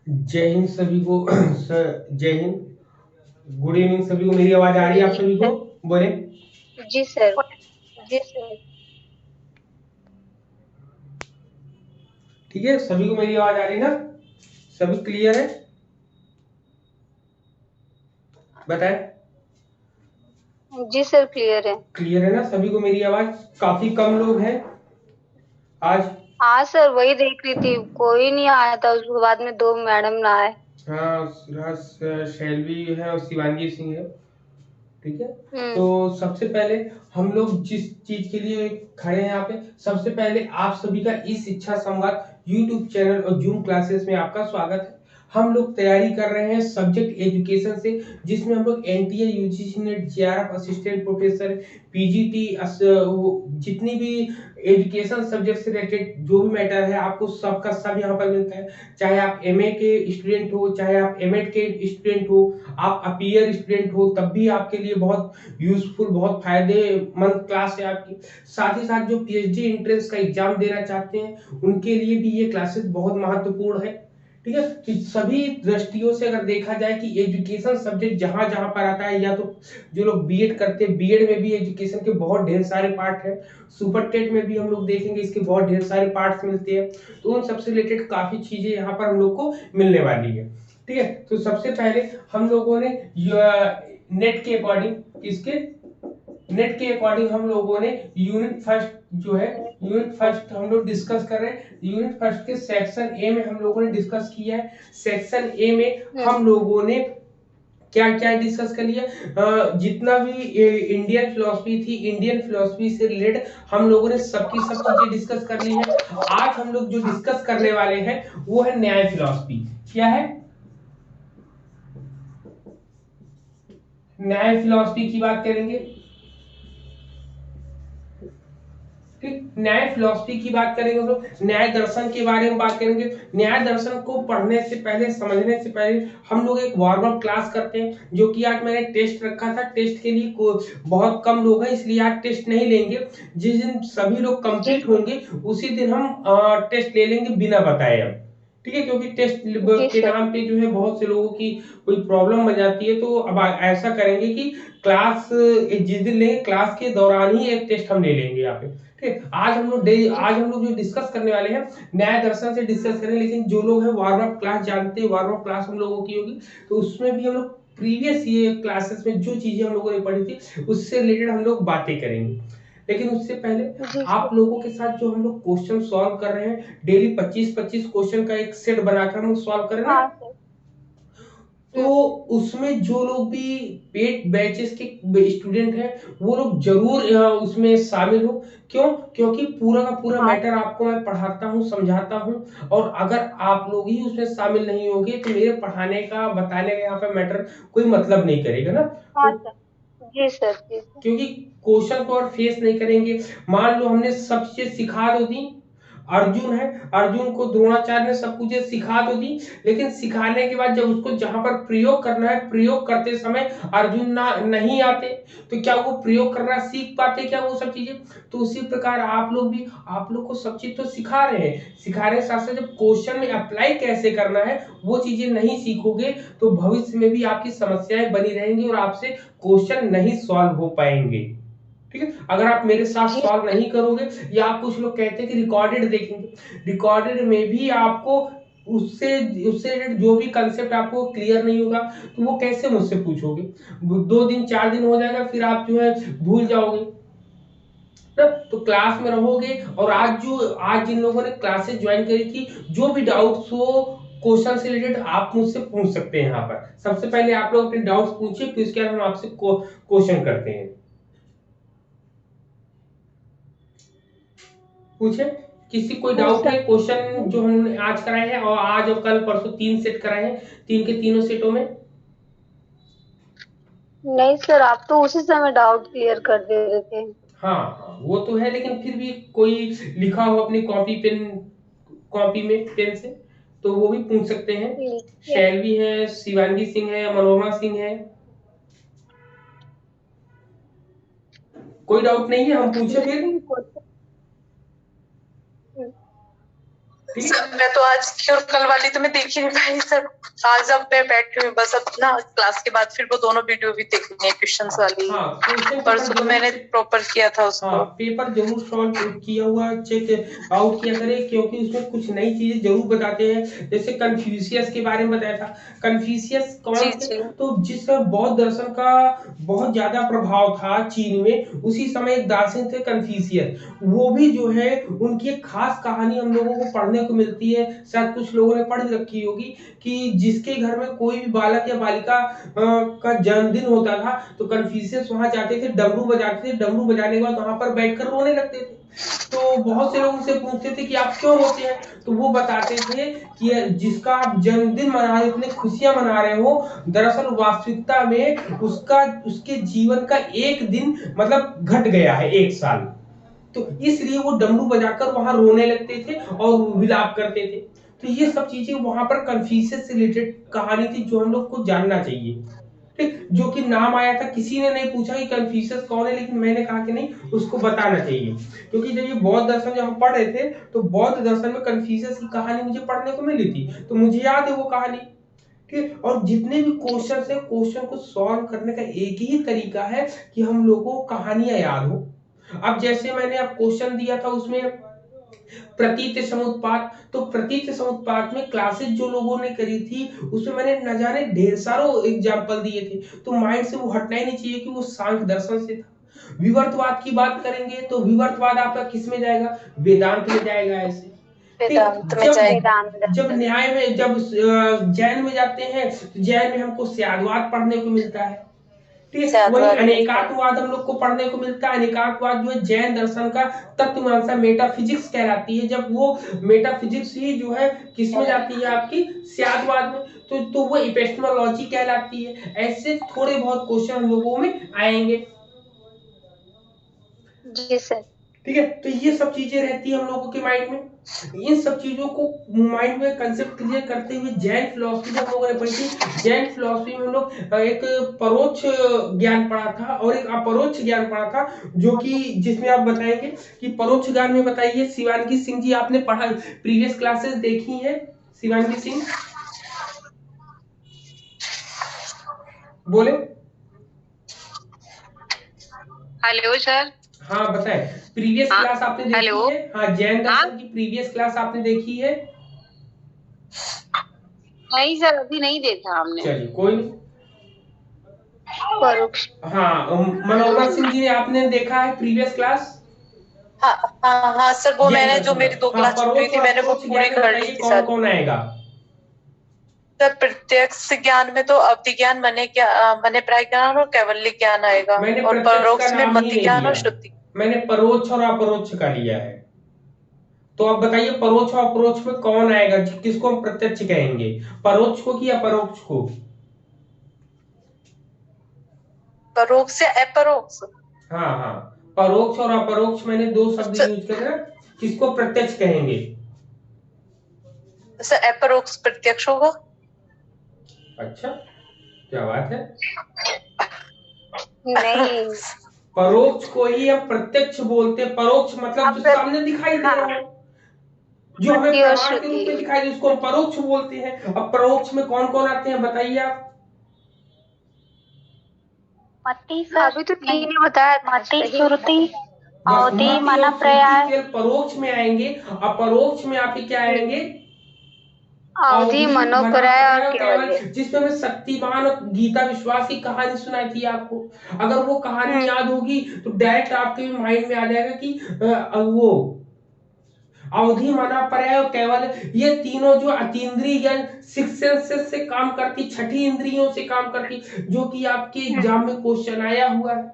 जय हिंद सभी को। सर जय हिंद। गुड इवनिंग सभी को। मेरी आवाज आ गुड रही है आप इवनिंग सभी को? सर। बोले। जी सर। जी सर। ठीक है, सभी को मेरी आवाज आ रही है ना? सभी क्लियर है? बताएं। जी सर, क्लियर है। क्लियर है ना सभी को मेरी आवाज? काफी कम लोग हैं आज। हाँ सर, वही देख रही थी, कोई नहीं आया था, उसके बाद में दो मैडम ना आए। हाँ, शैलवी है और शिवांगी सिंह है। ठीक है। तो हम्म। सबसे पहले हम लोग जिस चीज के लिए खड़े हैं यहाँ पे, सबसे पहले आप सभी का इस शिक्षा संवाद यूट्यूब चैनल और जूम क्लासेस में आपका स्वागत है। हम लोग तैयारी कर रहे हैं सब्जेक्ट एजुकेशन से, जिसमें हम लोग NTA, UGC net, JRF, assistant professor, PGT, जितनी भी एजुकेशन सब्जेक्ट से रिलेटेड जो भी मैटर है आपको सबका सब यहाँ पर मिलता है। चाहे आप एमए के स्टूडेंट हो, चाहे आप एमएड के स्टूडेंट हो, आप अपीयर स्टूडेंट हो, तब भी आपके लिए बहुत यूजफुल, बहुत फायदेमंद क्लास है आपकी। साथ ही साथ जो पीएचडी एंट्रेंस का एग्जाम देना चाहते हैं उनके लिए भी ये क्लासेस बहुत महत्वपूर्ण है। ठीक है। तो सभी दृष्टियों से अगर देखा जाए कि एजुकेशन सब्जेक्ट जहां जहां पर आता है, या तो जो लोग बीएड करते हैं, बीएड में भी एजुकेशन के बहुत ढेर सारे पार्ट है। सुपर टेट में भी हम लोग देखेंगे इसके बहुत ढेर सारे पार्ट्स मिलते हैं। तो उन सबसे रिलेटेड काफी चीजें यहाँ पर हम लोग को मिलने वाली है। ठीक है। तो सबसे पहले हम लोगों ने नेट के अकॉर्डिंग, इसके नेट के अकॉर्डिंग हम लोगों ने यूनिट फर्स्ट जो है, यूनिट फर्स्ट हम लोग डिस्कस कर रहे हैं। यूनिट फर्स्ट के सेक्शन ए में हम लोगों ने डिस्कस किया है। सेक्शन ए में हम्म। हम लोगों ने क्या क्या डिस्कस कर लिया, जितना भी इंडियन फिलोसफी थी, इंडियन फिलोसफी से रिलेटेड हम लोगों ने सबकी सब चीजें डिस्कस कर ली है। आज हम लोग जो डिस्कस करने जी। वाले हैं वो है न्याय फिलोसफी। क्या है? न्याय फिलोसफी की बात करेंगे। ठीक, न्याय फिलोसफी की बात करेंगे हम लोग, न्याय दर्शन के बारे में बात करेंगे। न्याय दर्शन को पढ़ने से पहले, समझने से पहले हम लोग एक वार्म अप क्लास करते हैं, जो कि आज मैंने टेस्ट रखा था। टेस्ट के लिए बहुत कम लोग हैं, इसलिए आज टेस्ट नहीं लेंगे। जिस दिन सभी लोग जी कंप्लीट सर। होंगे उसी दिन हम टेस्ट ले लेंगे बिना बताए हम। ठीक है, क्योंकि टेस्ट जी के सर। नाम पे जो है बहुत से लोगों की कोई प्रॉब्लम बन जाती है। तो अब ऐसा करेंगे कि क्लास जिस दिन लेंगे क्लास के दौरान ही एक टेस्ट हम ले लेंगे यहाँ पे। ठीक है। जी आज हम लोग जो डिस्कस करने वाले हैं न्याय दर्शन से डिस्कस करेंगे, लेकिन जो लोग हैं वार्म अप क्लास जानते हैं, वार्म अप क्लास हम लोगों की होगी, तो उसमें भी हम लोग प्रीवियस ये क्लासेस में जो चीजें हम लोगों ने पढ़ी थी उससे रिलेटेड हम लोग बातें करेंगे। लेकिन उससे पहले जी आप सर। लोगों के साथ जो हम लोग क्वेश्चन सॉल्व कर रहे हैं, डेली 25-25 क्वेश्चन का एक सेट बनाकर हम लोग सॉल्व करें ना, हाँ सर। तो उसमें जो लोग भी पेड बैचेस के स्टूडेंट हैं वो लोग जरूर उसमें शामिल हो। क्यों? क्योंकि पूरा का पूरा हाँ मैटर आपको मैं पढ़ाता हूँ, समझाता हूँ। और अगर आप लोग ही उसमें शामिल नहीं होगे तो मेरे पढ़ाने का, बताने का यहाँ पे मैटर कोई मतलब नहीं करेगा ना। हाँ तो सर। जी सर। जी सर। क्योंकि क्वेश्चन को और फेस नहीं करेंगे। मान लो हमने सब चीजें सिखा तो दी, अर्जुन है, अर्जुन को द्रोणाचार्य ने सब कुछ सिखा तो दी, लेकिन सिखाने के बाद जब उसको जहां पर प्रयोग करना है, प्रयोग करते समय अर्जुन ना नहीं आते, तो क्या वो प्रयोग करना सीख पाते क्या वो सब चीजें? तो उसी प्रकार आप लोग भी, आप लोग को सब चीज तो सिखा रहे हैं, सिखा रहे साथ साथ जब क्वेश्चन में अप्लाई कैसे करना है वो चीजें नहीं सीखोगे तो भविष्य में भी आपकी समस्याएं बनी रहेंगी और आपसे क्वेश्चन नहीं सॉल्व हो पाएंगे। ठीक है। अगर आप मेरे साथ जी सॉल्व सर। नहीं करोगे, या आप कुछ लोग कहते हैं कि रिकॉर्डेड देखेंगे, रिकॉर्डेड में भी आपको उससे उससे related जो भी कंसेप्ट आपको क्लियर नहीं होगा तो वो कैसे मुझसे पूछोगे? 2 दिन 4 दिन हो जाएगा, फिर आप जो है भूल जाओगे ना। तो क्लास में रहोगे, और आज जिन लोगों ने क्लासेस ज्वाइन करी थी, जो भी डाउट्स हो क्वेश्चन से रिलेटेड आप मुझसे पूछ सकते हैं। यहाँ पर सबसे पहले आप लोग अपने डाउट्स पूछिए, फिर उसके बाद हम आपसे क्वेश्चन करते हैं। पूछे, किसी कोई डाउट पूछा। है? क्वेश्चन जो हमने आज कराए हैं, और आज और कल परसों 3 सेट कराए हैं, तीन के तीनों सेटों में। नहीं सर, आप तो उसी समय डाउट क्लियर कर दे रहे थे। हाँ हाँ, वो तो है, लेकिन फिर भी कोई लिखा हो अपनी कॉपी में पेन से, तो वो भी पूछ सकते हैं। ठीक है। शैलवी है, शिवांगी सिंह है, मनोरमा सिंह है। कोई डाउट नहीं है, हम पूछे फिर। नहीं, ठीक है। सर मैं तो आज की और कल वाली तो मैं देख ही नहीं पाई सर। आज अब मैं बैठी हुई बस अपना क्लास के बाद फिर वो दोनों वीडियो भी देखनी है क्वेश्चंस वाली। हाँ, क्वेश्चन पेपर परसों तो मैंने प्रॉपर किया था उसको। हाँ, पेपर जरूर सॉल्व किया हुआ चेक आउट किया करें, क्योंकि उसमें कुछ नई चीजें जरूर बताते हैं। जैसे कन्फ्यूशियस के बारे में बताया था। कन्फ्यूशियस कौन थे? तो जिस समय बौद्ध दर्शन का बहुत ज्यादा प्रभाव था चीन में, उसी समय एक दार्शनिक थे कन्फ्यूशियस। वो भी जो है उनकी एक खास कहानी हम लोगों को पढ़ने को मिलती है, शायद कुछ लोगों ने पढ़ रखी होगी, कि जिसके घर में कोई भी बालक या बालिका का जन्मदिन होता था तो कन्फ्यूशियस वहां जाते थे, डमरू बजाते थे, डमरू बजाने के बाद वहां पर बैठकर रोने लगते थे। तो बहुत से लोग उनसे पूछते थे कि आप क्यों रोते हैं, तो वो बताते थे कि जिसका आप जन्मदिन मना रहे हो, इतने खुशियां मना रहे हो, दरअसल वास्तविकता में उसके जीवन का एक दिन मतलब घट गया है, एक साल। तो इसलिए वो डमरू बजाकर वहां रोने लगते थे और विलाप करते थे। तो ये सब चीजें वहां पर कन्फ्यूशियस से रिलेटेड कहानी थी, जो हम लोग को जानना चाहिए। ठीक, जो कि नाम आया था, किसी ने नहीं पूछा कि कन्फ्यूशियस कौन है, लेकिन मैंने कहा कि नहीं, उसको बताना चाहिए। क्योंकि जब ये बौद्ध दर्शन जब हम पढ़ रहे थे, तो बौद्ध दर्शन में कन्फ्यूशियस की कहानी मुझे पढ़ने को मिली थी, तो मुझे याद है वो कहानी। ठीक, और जितने भी क्वेश्चन है, क्वेश्चन को सॉल्व करने का एक ही तरीका है कि हम लोगों को कहानियां याद हो। अब जैसे मैंने अब क्वेश्चन दिया था उसमें प्रतीत समुत्पात, तो प्रतीत समुत्पात में क्लासेस जो लोगों ने करी थी, उसमें मैंने न जाने ढेर सारों एग्जाम्पल दिए थे। तो माइंड से वो हटना ही नहीं चाहिए कि वो सांख्य दर्शन से था। विवर्तवाद की बात करेंगे तो विवर्तवाद आपका किस में जाएगा? वेदांत में जाएगा। ऐसे वेदांत में जाएगा। जब न्याय में, जब जैन में जाते हैं, तो जैन में हमको स्याद्वाद पढ़ने को मिलता है। ठीक है, वही अनेकात्मवाद हम लोग को पढ़ने को मिलता है। अनेकात्मवाद जो है जैन दर्शन का तत्वमीमांसा मेटाफिजिक्स कहलाती है। जब वो मेटाफिजिक्स ही जो है किसमें जाती है आपकी? स्याद्वाद में। तो वो एपिस्टेमोलॉजी कहलाती है। ऐसे थोड़े बहुत क्वेश्चन हम लोगों में आएंगे। जी सर। ठीक है, तो ये सब चीजें रहती है हम लोगों के माइंड में। इन सब चीजों को माइंड में कंसेप्ट क्लियर करते हुए जैन फिलॉसफी जब लोगों ने पढ़ी थी, जैन फिलॉसफी में हम लोग एक परोक्ष ज्ञान पढ़ा था और एक अपरोक्ष ज्ञान पढ़ा था, जो कि जिसमें आप बताएंगे कि परोक्ष ज्ञान में बताइए। शिवानगी सिंह जी, आपने पढ़ा, प्रीवियस क्लासेस देखी है? शिवानगी सिंह बोले। Hello sir. हाँ बताए, प्रीवियस क्लास आपने देखी हेलो। है? हाँ, जैन दर्शन की प्रीवियस क्लास आपने देखी है? नहीं सर, अभी नहीं देखा हमने। चलिए कोई नहीं। परोक्ष। हाँ, मनोरमा सिंह जी, आपने देखा है प्रीवियस क्लास? हाँ हाँ हाँ सर, वो मैंने जो मेरी 2 क्लास छूट रही थी मैंने वो पूरी कर ली थी कौन सर। कौन आएगा? सर प्रत्यक्ष ज्ञान में तो अवधि ज्ञान, मने प्राय ज्ञान और कैवल्य ज्ञान आएगा। और परोक्ष में मति ज्ञान और श्रुति। मैंने परोक्ष और अपरोक्ष का लिया है। तो अब बताइए, परोक्ष और अपरोक्ष में कौन आएगा? किसको हम प्रत्यक्ष कहेंगे, परोक्ष को कि अपरोक्ष को? परोक्ष या अपरोक्ष? हाँ हाँ, परोक्ष और अपरोक्ष मैंने दो शब्द यूज करे ना, किसको प्रत्यक्ष कहेंगे? सर अपरोक्ष प्रत्यक्ष होगा। अच्छा, क्या बात है। नहीं, परोक्ष को ही हम प्रत्यक्ष बोलते हैं। परोक्ष मतलब जो सामने दिखाई दे रहा हो, जो हमें प्रमाण के रूप में दिखाई दे, उसको हम परोक्ष बोलते हैं। अब परोक्ष में कौन कौन आते हैं बताइए आप? अभी तो तीन ही बताया था। मति, श्रुति, अवधि, मति मन, और प्रयाय। केवल परोक्ष में आएंगे। अपरोक्ष में आपके क्या आएंगे? अवधि, मनोपर्याय और केवल्य। जिसमें मैं शक्तिमान और गीता विश्वास की कहानी सुनाई थी आपको। अगर वो कहानी याद होगी तो डायरेक्ट आपके माइंड में आ जाएगा कि वो अवधि, मना, पर्याय और केवल, ये तीनों जो अतीन्द्रिय ज्ञान, सिक्स सेंसेस से काम करती, छठी इंद्रियों से काम करती, जो कि आपके एग्जाम में क्वेश्चन आया हुआ है।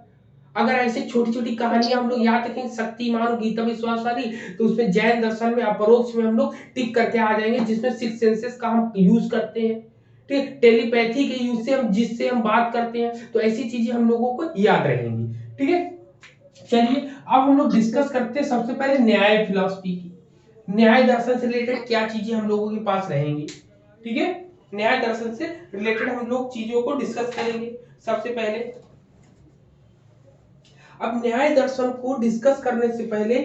अगर ऐसे छोटी छोटी कहानियां हम लोग याद रखें, शक्तिमान, गीता विश्वास वाली, तो उसमें जैन दर्शन में अपरोक्ष में हम लोग टिक करके आ जाएंगे, जिसमें सिक्स सेंसेस का हम यूज करते हैं। ठीक, टेलीपैथी के यूज से हम, जिससे हम बात करते हैं, तो ऐसी चीजें हम लोगों को याद रहेंगी। ठीक है, चलिए अब हम लोग डिस्कस करते हैं सबसे पहले न्याय फिलॉसफी की। न्याय दर्शन से रिलेटेड क्या चीजें हम लोगों के पास रहेंगी। ठीक है, न्याय दर्शन से रिलेटेड हम लोग चीजों को डिस्कस करेंगे। सबसे पहले अब न्याय दर्शन को डिस्कस करने से पहले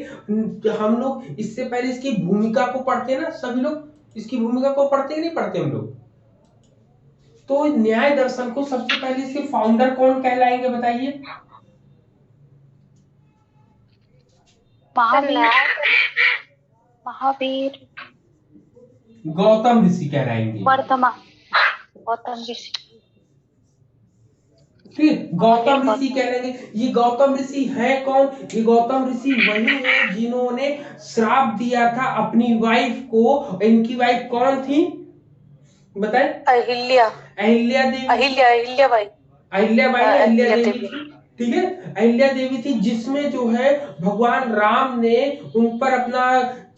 हम लोग इससे पहले इसकी भूमिका को पढ़ते हैं ना, सभी लोग इसकी भूमिका को पढ़ते हैं नहीं पढ़ते हम लोग। तो न्याय दर्शन को सबसे पहले इसके फाउंडर कौन कहलाएंगे बताइए? महावीर गौतम ऋषि कहलाएंगे। वर्तमान गौतम ऋषि। ठीक, गौतम ऋषि कहलाएंगे। ये गौतम ऋषि है कौन? ये गौतम ऋषि वही है जिन्होंने श्राप दिया था अपनी वाइफ को। इनकी वाइफ कौन थी बताए? अहिल्या। अहिल्या देवी। अहिल्याबाई। अहिल्या देवी थी। ठीक है, अहिल्या देवी थी, जिसमें जो है भगवान राम ने उन पर अपना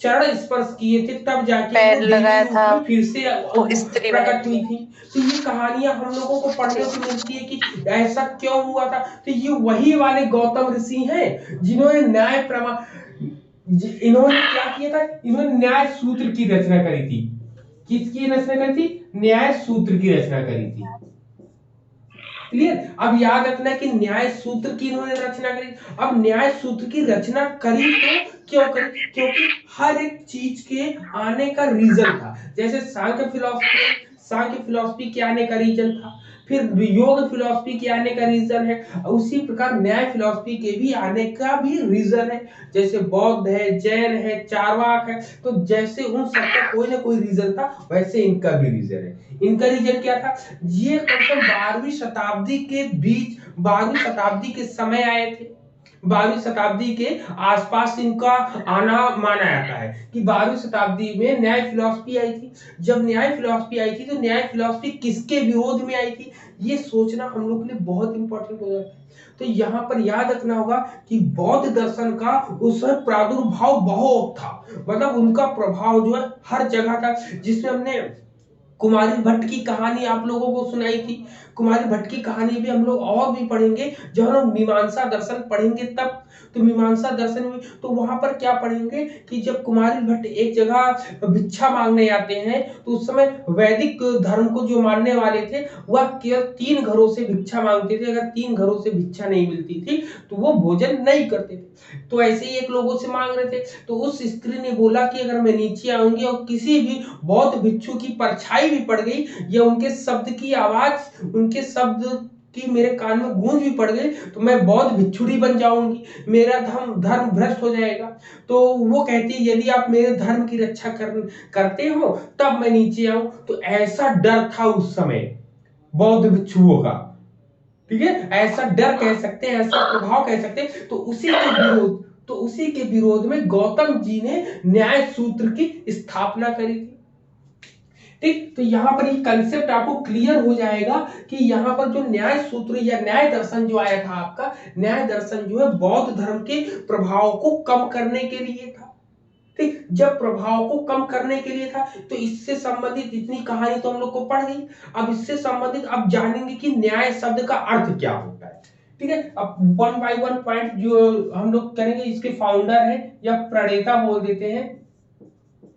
चरण स्पर्श किए थे, तब जाके लगाया था, फिर से प्रकट हुई थी। तो ये कहानियां हम लोगों को पढ़ने को मिलती है कि ऐसा क्यों हुआ था। तो ये वही वाले गौतम ऋषि हैं जिन्होंने इन्होंने क्या किया था? इन्होंने न्याय सूत्र की रचना करी थी। किसकी रचना करी थी? न्याय सूत्र की रचना करी थी। क्लियर? अब याद रखना कि न्याय सूत्र की इन्होंने रचना करी। अब न्याय सूत्र की रचना करी तो क्यों करी? क्योंकि हर एक चीज के आने का रीजन था। जैसे सांख्य फिलॉसफी के आने का रीजन था, फिर योग फिलॉसफी के आने का रीजन है, उसी प्रकार न्याय फिलॉसफी के भी आने का भी रीजन है। जैसे बौद्ध है, जैन है, चारवाक है, तो जैसे उन सबका कोई ना कोई रीजन था, वैसे इनका भी रीजन है। इनका रीजन क्या था? ये कम 12वीं शताब्दी के बीच, 12वीं शताब्दी के समय आए थे। 12वीं शताब्दी के आसपास इनका आना माना जाता है कि 12वीं शताब्दी में न्याय फिलॉसफी आई थी। जब न्याय फिलॉसफी आई थी तो न्याय फिलॉसफी किसके विरोध में आई थी, ये सोचना हम लोग के लिए बहुत इंपॉर्टेंट हो जाता है। तो यहाँ पर याद रखना होगा कि बौद्ध दर्शन का उस समय प्रादुर्भाव बहुत था, मतलब उनका प्रभाव जो है हर जगह था। जिसमें हमने कुमारी भट्ट की कहानी आप लोगों को सुनाई थी। कुमारी भट्ट की कहानी भी हम लोग और भी पढ़ेंगे जब हम मीमांसा दर्शन पढ़ेंगे तब। तो मीमांसा दर्शन में तो वहां पर क्या पढ़ेंगे कि जब कुमारी भट्ट एक जगह भिक्षा मांगने आते हैं, तो उस समय वैदिक धर्म को जो मानने वाले थे वह केवल 3 घरों से भिक्षा मांगते थे। अगर 3 घरों से भिक्षा नहीं मिलती थी तो वो भोजन नहीं करते थे। तो ऐसे ही एक लोगों से मांग रहे थे, तो उस स्त्री ने बोला कि अगर मैं नीचे आऊंगी और किसी भी बौद्ध भिक्षु की परछाई भी पड़ गई या उनके शब्द की आवाज, उनके शब्द की मेरे कान में गूंज भी पड़ गई, तो मैं बौद्ध भिक्षुड़ी बन जाऊंगी, मेरा धर्म भ्रष्ट हो जाएगा। तो वो कहती है यदि आप मेरे धर्म की रक्षा करते हो तब मैं नीचे आऊं। तो ऐसा डर था उस समय बौद्ध भिक्षुओं का, ठीक है, ऐसा डर कह सकते हैं, ऐसा प्रभाव कह सकते हैं। तो उसी के विरोध में गौतम जी ने न्याय सूत्र की स्थापना करी थी। ठीक, तो यहाँ पर ये कंसेप्ट आपको क्लियर हो जाएगा कि यहाँ पर जो न्याय सूत्र या न्याय दर्शन जो आया था, आपका न्याय दर्शन जो है बौद्ध धर्म के प्रभाव को कम करने के लिए था। ठीक, जब प्रभाव को कम करने के लिए था तो इससे संबंधित इतनी कहानी तो हम लोग को पढ़ गई। अब इससे संबंधित अब जानेंगे कि न्याय शब्द का अर्थ क्या होता है। ठीक है, अब 1 by 1 पॉइंट जो हम लोग करेंगे। इसके फाउंडर है या प्रणेता बोल देते हैं,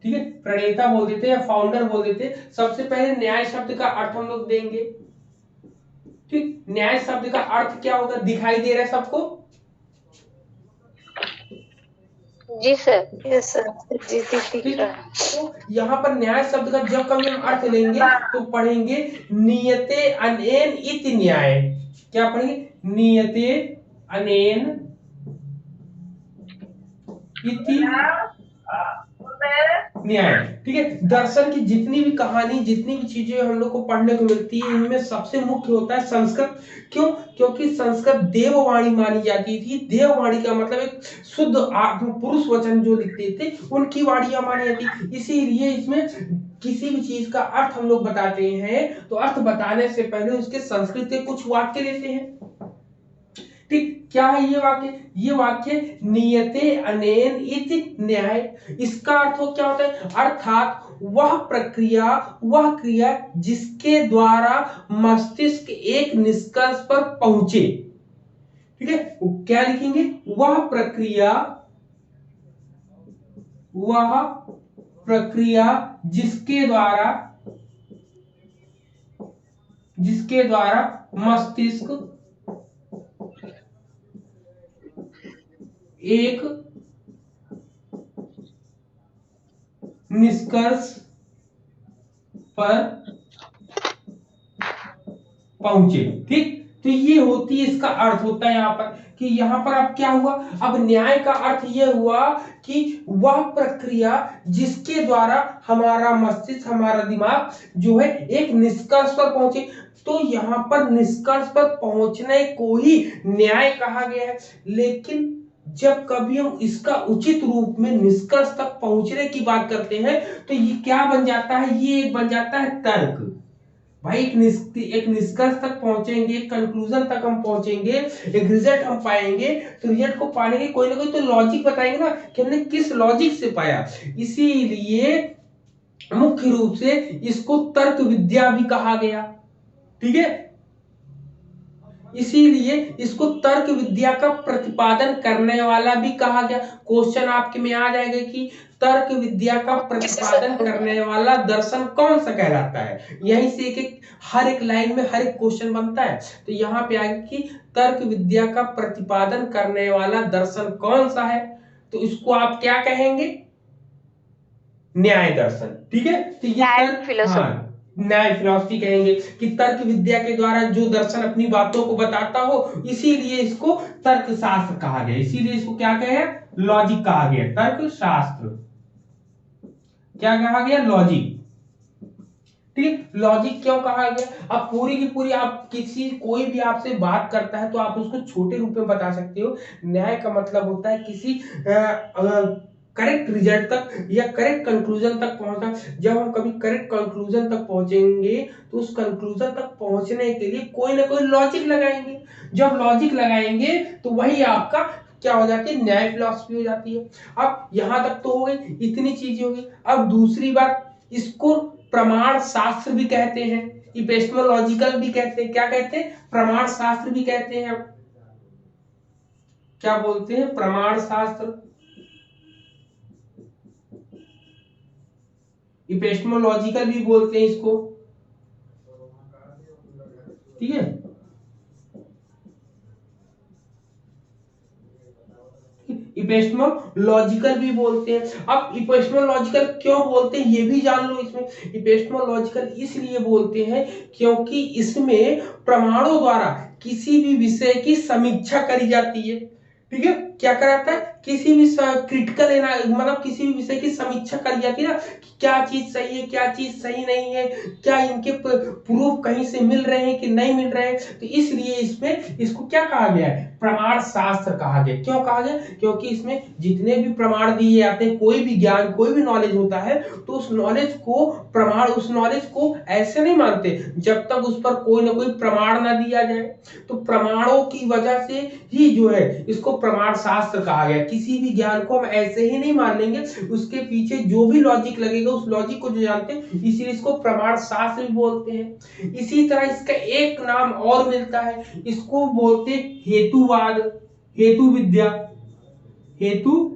ठीक है, प्रणेता बोल देते हैं या फाउंडर बोल देते हैं। सबसे पहले न्याय शब्द का अर्थ हम लोग देंगे। ठीक, न्याय शब्द का अर्थ क्या होगा? दिखाई दे रहा है सबको? जी सर। यस सर, जी दिख रहा है। तो यहाँ पर न्याय शब्द का जब कभी हम अर्थ लेंगे तो पढ़ेंगे नियते अनेन इति न्याय। क्या पढ़ेंगे? नियते अनेन इति न्याय। ठीक है, दर्शन की जितनी भी कहानी, जितनी भी चीजें हम लोग को पढ़ने को मिलती है, इनमें सबसे मुख्य होता है संस्कृत। क्यों? क्योंकि संस्कृत देववाणी मानी जाती थी। देववाणी का मतलब एक शुद्ध पुरुष वचन जो लिखते थे उनकी वाणियां मानी जाती। इसीलिए इसमें किसी भी चीज का अर्थ हम लोग बताते हैं तो अर्थ बताने से पहले उसके संस्कृत के कुछ वाक्य लेते हैं। ठीक, क्या है ये वाक्य? ये वाक्य नियते अनेन इति न्याय। इसका अर्थ क्या होता है? अर्थात वह प्रक्रिया, वह क्रिया जिसके द्वारा मस्तिष्क एक निष्कर्ष पर पहुंचे। ठीक है, क्या लिखेंगे? वह प्रक्रिया जिसके द्वारा मस्तिष्क एक निष्कर्ष पर पहुंचे। ठीक, तो ये होती है, इसका अर्थ होता है यहाँ पर कि यहाँ पर अब क्या हुआ, अब न्याय का अर्थ ये हुआ कि वह प्रक्रिया जिसके द्वारा हमारा मस्तिष्क, हमारा दिमाग जो है एक निष्कर्ष पर पहुंचे। तो यहाँ पर निष्कर्ष पर पहुंचने को ही न्याय कहा गया है। लेकिन जब कभी हम इसका उचित रूप में निष्कर्ष तक पहुंचने की बात करते हैं तो ये क्या बन जाता है, ये एक बन जाता है तर्क। भाई एक निष्कर्ष तक पहुंचेंगे, एक कंक्लूजन तक हम पहुंचेंगे, एक रिजल्ट हम पाएंगे, तो रिजल्ट को पाने के कोई ना कोई तो लॉजिक बताएंगे ना कि हमने किस लॉजिक से पाया। इसीलिए मुख्य रूप से इसको तर्क विद्या भी कहा गया। ठीक है, इसीलिए इसको तर्क विद्या का प्रतिपादन करने वाला भी कहा गया। क्वेश्चन आपके में आ जाएगा कि तर्क विद्या का प्रतिपादन करने वाला दर्शन कौन सा कहलाता है। यहीं से एक हर एक लाइन में हर एक क्वेश्चन बनता है। तो यहाँ पे आएगा कि तर्क विद्या का प्रतिपादन करने वाला दर्शन कौन सा है, तो इसको आप क्या कहेंगे, न्याय दर्शन। ठीक है, तो ये न्याय फिलॉसफी कहेंगे कि तर्क विद्या के द्वारा जो दर्शन अपनी बातों को बताता हो, इसीलिए इसको तर्क शास्त्र कहा गया। इसीलिए इसको क्या कहे, लॉजिक कहा गया। तर्क शास्त्र क्या कहा गया, लॉजिक। ठीक, लॉजिक क्यों कहा गया, अब पूरी की पूरी आप कोई भी आपसे बात करता है तो आप उसको छोटे रूप में बता सकते हो। न्याय का मतलब होता है किसी करेक्ट रिजल्ट तक या करेक्ट कंक्लूजन तक पहुंचना। जब हम कभी करेक्ट कंक्लूजन तक पहुंचेंगे तो उस कंक्लूजन तक पहुंचने के लिए कोई ना कोई लॉजिक लगाएंगे। जब लॉजिक लगाएंगे तो वही आपका क्या हो जाती है, न्याय फिलॉसफी हो जाती है। अब यहां तक तो हो गई, इतनी चीजें हो गई। अब दूसरी बात, इसको प्रमाण शास्त्र भी कहते हैं, इपिस्टेमोलॉजिकल भी कहते हैं। क्या कहते हैं, प्रमाण शास्त्र भी कहते हैं। क्या बोलते हैं, प्रमाण शास्त्र, इपिस्टेमोलॉजिकल भी बोलते हैं इसको। ठीक है, इपिस्टेमोलॉजिकल भी बोलते हैं। अब इपिस्टेमोलॉजिकल क्यों बोलते हैं ये भी जान लो। इसमें इपिस्टेमोलॉजिकल इसलिए बोलते हैं क्योंकि इसमें प्रमाणों द्वारा किसी भी विषय की समीक्षा करी जाती है। ठीक है, क्या कराता है, किसी भी क्रिटिकल मतलब किसी भी विषय की समीक्षा करी जाती है ना, कि क्या चीज सही है, क्या चीज सही नहीं है, क्या इनके प्रूफ कहीं से मिल रहे हैं कि नहीं मिल रहे हैं। तो इसलिए इसमें इसको क्या कहा गया है, प्रमाण शास्त्र कहा गया। क्यों कहा गया, क्योंकि इसमें जितने भी प्रमाण दिए जाते हैं, कोई भी ज्ञान, कोई भी नॉलेज होता है, तो उस नॉलेज को प्रमाण, उस नॉलेज को ऐसे नहीं मानते जब तक उस पर कोई ना कोई प्रमाण ना दिया जाए। तो प्रमाणों की वजह से ही जो है इसको प्रमाण शास्त्र कहा गया। किसी भी ज्ञान को हम ऐसे ही नहीं मान लेंगे, उसके पीछे जो भी लॉजिक लगेगा उस लॉजिक को जो जानते हैं, इसीलिए इसको प्रमाण शास्त्र भी बोलते हैं। इसी तरह इसका एक नाम और मिलता है, इसको बोलते हैं हेतुवाद, हेतु विद्या। हेतु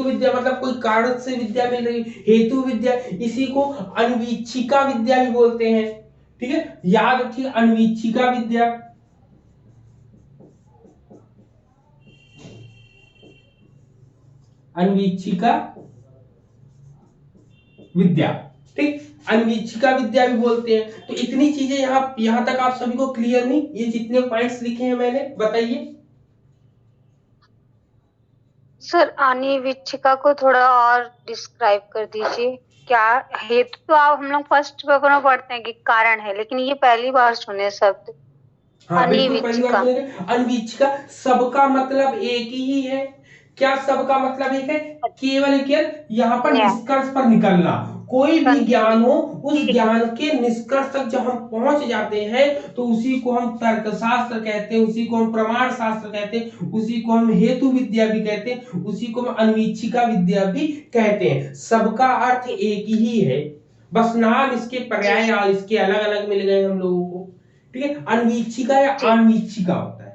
विद्या मतलब कोई कारण से विद्या मिल रही, हेतु विद्या। इसी को अन्वीक्षिका विद्या भी बोलते हैं। ठीक है, याद रखिए, अन्वीक्षिका विद्या, अन्वीक्षिका विद्या। ठीक, अन्वीक्षिका विद्या भी बोलते हैं। तो इतनी चीजें यहां तक आप सभी को क्लियर नहीं, ये जितने पॉइंट्स लिखे हैं मैंने, बताइए सर। अन्वीक्षिका को थोड़ा और डिस्क्राइब कर दीजिए। क्या हेतु तो आप हम लोग फर्स्ट पेपर में पढ़ते हैं कि कारण है, लेकिन ये पहली बार सुने शब्द। हाँ, अन्वीक्षिका सबका मतलब एक ही है। क्या सबका मतलब एक है, केवल यहाँ पर निष्कर्ष पर निकलना। कोई भी ज्ञान हो, उस ज्ञान के निष्कर्ष तक जब हम पहुंच जाते हैं तो उसी को हम तर्कशास्त्र कहते हैं, उसी को हम प्रमाण शास्त्र कहते हैं, उसी को हम हेतु विद्या भी कहते हैं, उसी को हम अन्वीक्षिका विद्या भी कहते हैं। सबका अर्थ एक ही है, बस नाम इसके पर्याय इसके अलग अलग मिल गए हम लोगों को। ठीक है, अन्वीक्षिका या अन्वीक्षिका होता है।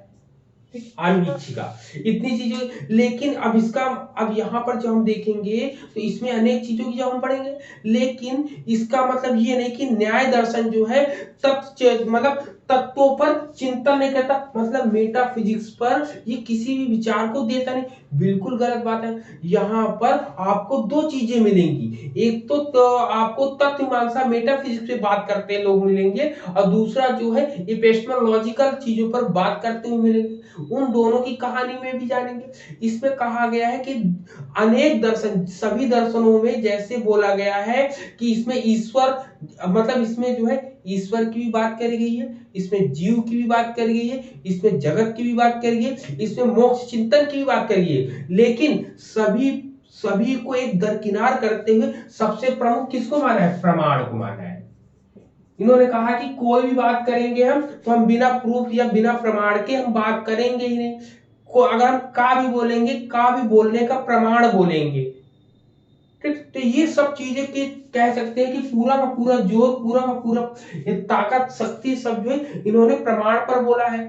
आन्वीक्षिका, इतनी चीजें। लेकिन अब इसका, अब यहाँ पर जो हम देखेंगे तो इसमें अनेक चीजों की जब हम पढ़ेंगे, लेकिन इसका मतलब ये नहीं कि न्याय दर्शन जो है मतलब तत्वों पर चिंतन नहीं करता, मतलब मेटाफिजिक्स पर ये किसी भी विचार को देता नहीं, बिल्कुल गलत बात है। यहाँ पर आपको दो चीजें मिलेंगी, एक तो आपको तत्व मीमांसा मेटाफिजिक्स पे बात करते हैं लोग मिलेंगे, और दूसरा जो है एपिस्टेमोलॉजिकल चीजों पर बात करते हुए मिलेंगे। उन दोनों की कहानी में भी जानेंगे। इसमें कहा गया है कि अनेक दर्शन, सभी दर्शनों में जैसे बोला गया है कि इसमें ईश्वर, मतलब इसमें जो है ईश्वर की भी बात करी गई है, इसमें जीव की भी बात करी गई है, इसमें जगत की भी बात करी गई है, इसमें मोक्ष चिंतन की भी बात करी गई है। लेकिन सभी को एक दरकिनार करते हुए सबसे प्रमुख किसको माना है? प्रमाण को माना है। इन्होंने कहा कि कोई भी बात करेंगे हम तो हम बिना प्रूफ या बिना प्रमाण के हम बात करेंगे ही नहीं। अगर हम का भी बोलेंगे, का भी बोलने का प्रमाण बोलेंगे, ठीक। तो ये सब चीजें की कह सकते हैं कि पूरा का पूरा जोर, पूरा का पूरा ताकत, शक्ति सब जो है इन्होंने प्रमाण पर बोला है।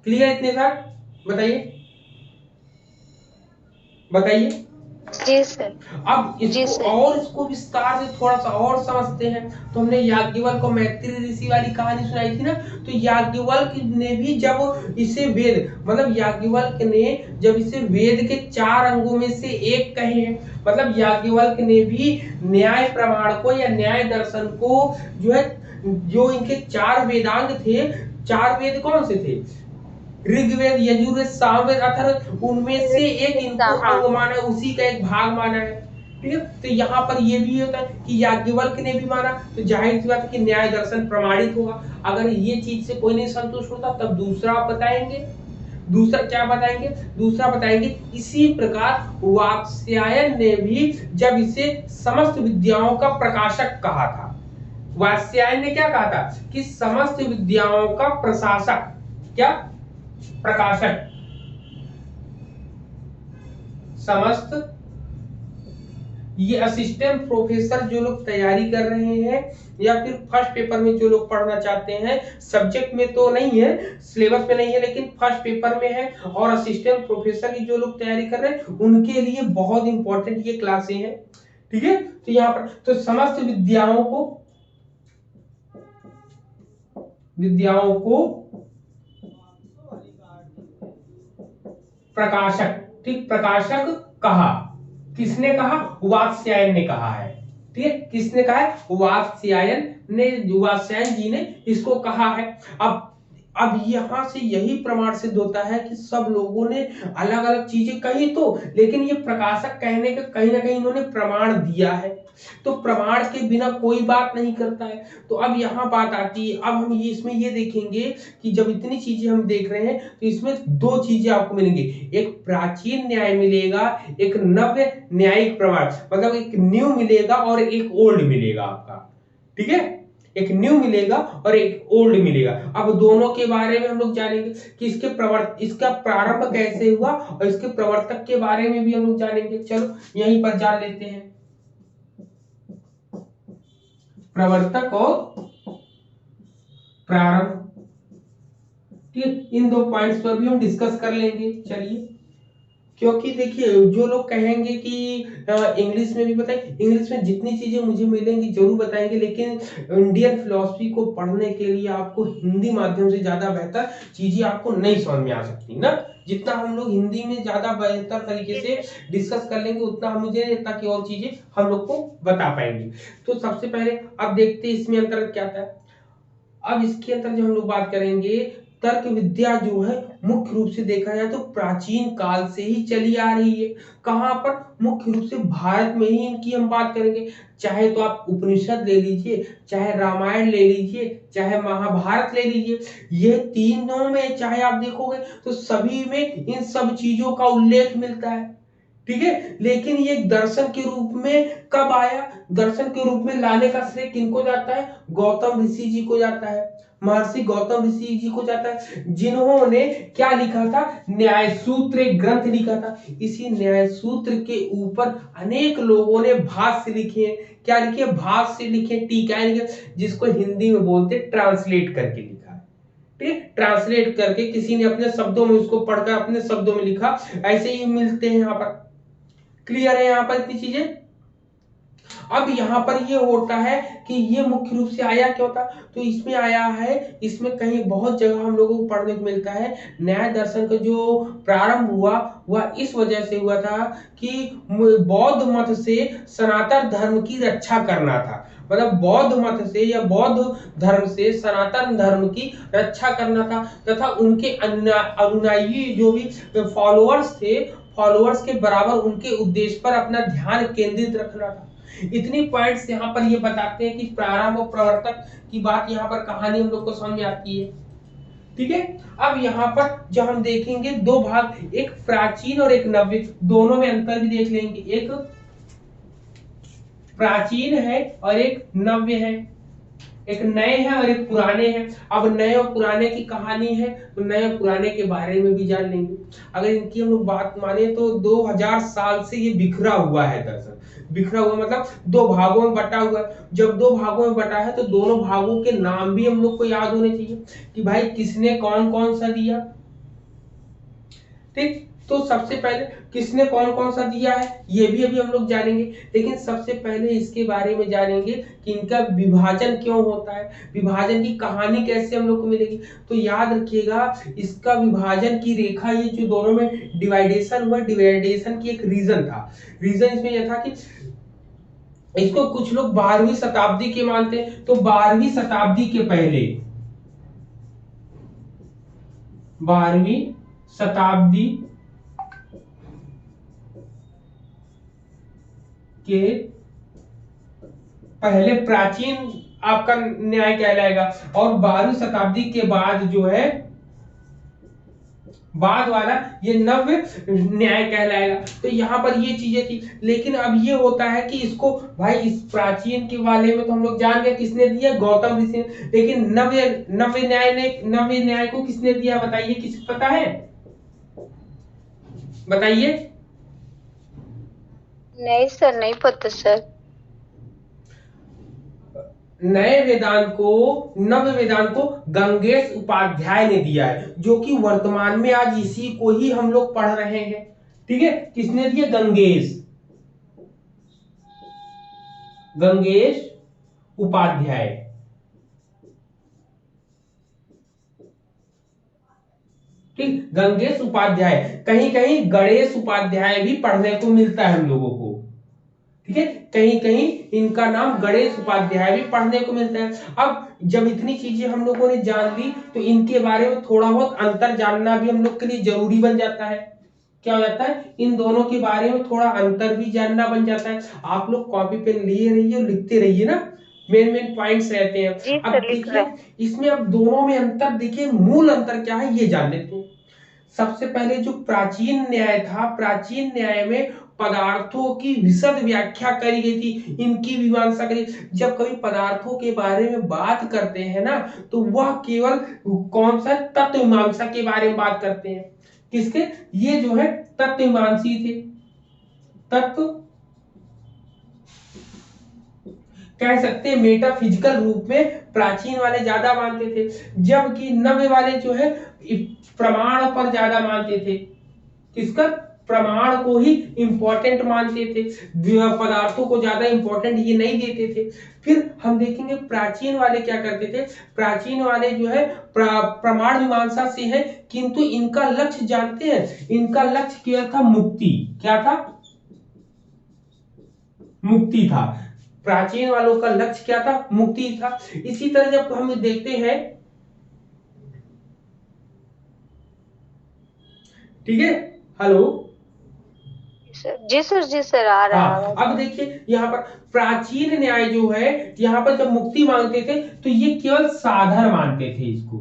क्लियर इतने साथ? बताइए बताइए। जी सर। अब इसको और इसको विस्तार से थोड़ा सा और समझते हैं तो हमने याज्ञवल्क्य को मैत्री ऋषि वाली कहानी सुनाई थी ना, तो याज्ञवल्क्य ने भी जब इसे वेद, मतलब याज्ञवल्क्य ने जब इसे वेद के 4 अंगों में से एक कहे हैं, मतलब याज्ञवल्क्य ने भी न्याय प्रमाण को या न्याय दर्शन को जो है, जो इनके 4 वेदांग थे, 4 वेद कौन से थे? ऋग्वेद, यजुर्वेद, सामवेद, अथर्ववेद, उनमें से एक इनको अंग माना है, उसी का एक भाग माना है, ठीक है। तो यहाँ पर ये भी होता है कि याज्ञवल्क्य ने भी माना, तो जाहिर सी बात है कि न्याय दर्शन प्रमाणित होगा। अगर ये चीज से कोई नहीं संतुष्ट होता तब दूसरा आप बताएंगे। दूसरा क्या बताएंगे? दूसरा बताएंगे इसी प्रकार वात्स्यायन ने भी जब इसे समस्त विद्याओं का प्रकाशक कहा था, वात्स्यायन ने क्या कहा था कि समस्त विद्याओं का प्रशासक, क्या? प्रकाशक, समस्त। ये असिस्टेंट प्रोफेसर जो लोग तैयारी कर रहे हैं या फिर फर्स्ट पेपर में जो लोग पढ़ना चाहते हैं, सब्जेक्ट में तो नहीं है, सिलेबस में नहीं है, लेकिन फर्स्ट पेपर में है, और असिस्टेंट प्रोफेसर की जो लोग तैयारी कर रहे हैं उनके लिए बहुत इंपॉर्टेंट ये क्लासें हैं, ठीक है। तो यहाँ पर तो समस्त विद्याओं को प्रकाशक, ठीक, प्रकाशक कहा। किसने कहा? वात्स्यायन ने कहा है, ठीक है। किसने कहा है? वात्स्यायन ने, वात्स्यायन जी ने इसको कहा है। अब यहां से यही प्रमाण सिद्ध होता है कि सब लोगों ने अलग अलग चीजें कही तो, लेकिन ये प्रकाशक कहने का कहीं ना कहीं इन्होंने प्रमाण दिया है, तो प्रमाण के बिना कोई बात नहीं करता है। तो अब यहाँ बात आती है, अब हम ये इसमें ये देखेंगे कि जब इतनी चीजें हम देख रहे हैं तो इसमें 2 चीजें आपको मिलेंगी, एक प्राचीन न्याय मिलेगा, एक नव्य न्यायिक प्रमाण, मतलब एक न्यू मिलेगा और एक ओल्ड मिलेगा आपका, ठीक है। एक न्यू मिलेगा और एक ओल्ड मिलेगा। अब दोनों के बारे में हम लोग जानेंगे कि इसका प्रारंभ कैसे हुआ, और इसके प्रवर्तक के बारे में भी हम लोग जानेंगे। चलो यहीं पर जान लेते हैं, प्रवर्तक और प्रारंभ, ठीक। इन 2 पॉइंट्स पर भी हम डिस्कस कर लेंगे। चलिए, क्योंकि देखिए जो लोग कहेंगे कि इंग्लिश में भी बताएं, इंग्लिश में जितनी चीजें मुझे मिलेंगी जरूर बताएंगे, लेकिन इंडियन फिलॉसफी को पढ़ने के लिए आपको हिंदी माध्यम से ज्यादा बेहतर चीजें आपको नहीं समझ में आ सकती ना। जितना हम लोग हिंदी में ज्यादा बेहतर तरीके से डिस्कस कर लेंगे उतना हम मुझे इतना की और चीजें हम लोग को बता पाएंगे। तो सबसे पहले अब देखते हैं इसमें अंतर क्या था। अब इसके अंदर जो हम लोग बात करेंगे, तर्क विद्या जो है मुख्य रूप से देखा जाए तो प्राचीन काल से ही चली आ रही है। कहां पर? मुख्य रूप से भारत में ही इनकी हम बात करेंगे। चाहे तो आप उपनिषद ले लीजिए, चाहे रामायण ले लीजिए, चाहे महाभारत ले लीजिए, ये तीनों में चाहे आप देखोगे तो सभी में इन सब चीजों का उल्लेख मिलता है, ठीक है। लेकिन ये दर्शन के रूप में कब आया? दर्शन के रूप में लाने का श्रेय किनको जाता है? गौतम ऋषि जी को जाता है, महर्षि गौतम ऋषि जी को जाता है, जिन्होंने क्या लिखा था? न्याय सूत्र एक ग्रंथ लिखा था। इसी न्याय सूत्र के ऊपर अनेक लोगों ने भाष्य लिखे। क्या लिखे? भाष्य लिखे, टीकाएं लिखे, जिसको हिंदी में बोलते ट्रांसलेट करके लिखा है, ठीक है, ट्रांसलेट करके किसी ने अपने शब्दों में उसको पढ़कर अपने शब्दों में लिखा, ऐसे ही मिलते हैं यहाँ पर। क्लियर है यहाँ पर इतनी चीजें। अब यहाँ पर ये होता है कि ये मुख्य रूप से आया क्या होता, तो इसमें आया है, इसमें कहीं बहुत जगह हम लोगों को पढ़ने को मिलता है, न्याय दर्शन का जो प्रारंभ हुआ वह इस वजह से हुआ था कि बौद्ध मत से सनातन धर्म की रक्षा करना था। मतलब बौद्ध मत से या बौद्ध धर्म से सनातन धर्म की रक्षा करना था, तथा उनके अनुयायी जो भी फॉलोअर्स थे, फॉलोअर्स के बराबर उनके उद्देश्य पर अपना ध्यान केंद्रित रखना था। इतनी पॉइंट्स यहाँ पर ये बताते हैं कि प्रारंभ और प्रवर्तक की बात यहाँ पर कहानी हम लोग को समझ में आती है। ठीक है, अब यहाँ पर जब हम देखेंगे दो भाग, एक प्राचीन और एक नव्य, दोनों में अंतर भी देख लेंगे। एक प्राचीन है और एक नव्य है, एक नए हैं और एक पुराने हैं। अब नए और पुराने की कहानी है तो नए और पुराने के बारे में भी जान लेंगे। अगर इनकी हम लोग बात माने तो 2000 साल से ये बिखरा हुआ है। दरअसल बिखरा हुआ मतलब दो भागों में बटा हुआ है। जब दो भागों में बटा है तो दोनों भागों के नाम भी हम लोग को याद होने चाहिए कि भाई किसने कौन कौन सा दिया। ठीक, तो सबसे पहले किसने कौन कौन सा दिया है ये भी अभी हम लोग जानेंगे, लेकिन सबसे पहले इसके बारे में जानेंगे कि इनका विभाजन क्यों होता है, विभाजन की कहानी कैसे हम लोग को मिलेगी। तो याद रखिएगा, इसका विभाजन की रेखा, ये जो दोनों में डिवाइडेशन हुआ, डिवाइडेशन की एक रीजन था। रीजन इसमें यह था कि इसको कुछ लोग 12वीं शताब्दी के मानते हैं, तो 12वीं शताब्दी के पहले, 12वीं शताब्दी के पहले प्राचीन आपका न्याय कहलाएगा, और 12वीं शताब्दी के बाद जो है बाद वाला ये नव्य न्याय कहलाएगा। तो यहाँ पर ये चीजें थी, लेकिन अब ये होता है कि इसको भाई इस प्राचीन के वाले में तो हम लोग जान गए किसने दिया, गौतम ऋषि ने, लेकिन नव्य न्याय को किसने दिया बताइए, किसको पता है बताइए। नहीं सर, नहीं पता सर। नए वेदांत को, नव वेदांत को गंगेश उपाध्याय ने दिया है, जो कि वर्तमान में आज इसी को ही हम लोग पढ़ रहे हैं। ठीक है, किसने दिया, गंगेश उपाध्याय। ठीक, गंगेश उपाध्याय, कहीं कहीं गणेश उपाध्याय भी पढ़ने को मिलता है हम लोगों को। ठीक है, कहीं कहीं इनका नाम गणेश उपाध्याय भी पढ़ने को मिलता है। अब जब इतनी चीजें हम लोगों ने जान ली तो इनके बारे में थोड़ा बहुत अंतर जानना भी हम लोग के लिए जरूरी बन जाता है। क्या हो जाता है, इन दोनों के बारे में थोड़ा अंतर भी जानना बन जाता है। आप लोग कॉपी पेन लिए रहिए और लिखते रहिए ना, मेन पॉइंट्स रहते हैं। अब देखिए इसमें अब दोनों में अंतर, देखिए मूल अंतर क्या है ये जान लेते हैं। सबसे पहले जो प्राचीन न्याय था, प्राचीन न्याय में पदार्थों की विशद व्याख्या करी गई थी, इनकी मीमांसा करी। जब कभी पदार्थों के बारे में बात करते हैं ना, तो वह केवल कौन सा, तत्व मीमांसा के बारे में बात करते हैं। किसके, ये जो है तत्व मीमांसी थे, तत्व कह सकते हैं मेटाफिजिकल रूप में प्राचीन वाले ज्यादा मानते थे, जबकि नव्य वाले जो है प्रमाण पर ज्यादा मानते थे। किसका, प्रमाण को ही इंपॉर्टेंट मानते थे, पदार्थों को ज्यादा इंपॉर्टेंट ये नहीं देते थे। फिर हम देखेंगे प्राचीन वाले क्या करते थे, प्राचीन वाले जो है प्रमाण मीमांसा से है, किंतु इनका लक्ष्य जानते हैं, इनका लक्ष्य क्या था, मुक्ति। क्या था, मुक्ति था। प्राचीन वालों का लक्ष्य क्या था, मुक्ति था। इसी तरह जब हम देखते हैं, ठीक है, हेलो जी सर आ रहा है। अब देखिए यहाँ पर प्राचीन न्याय जो है, यहाँ पर जब मुक्ति मांगते थे तो ये केवल साधन मानते थे, इसको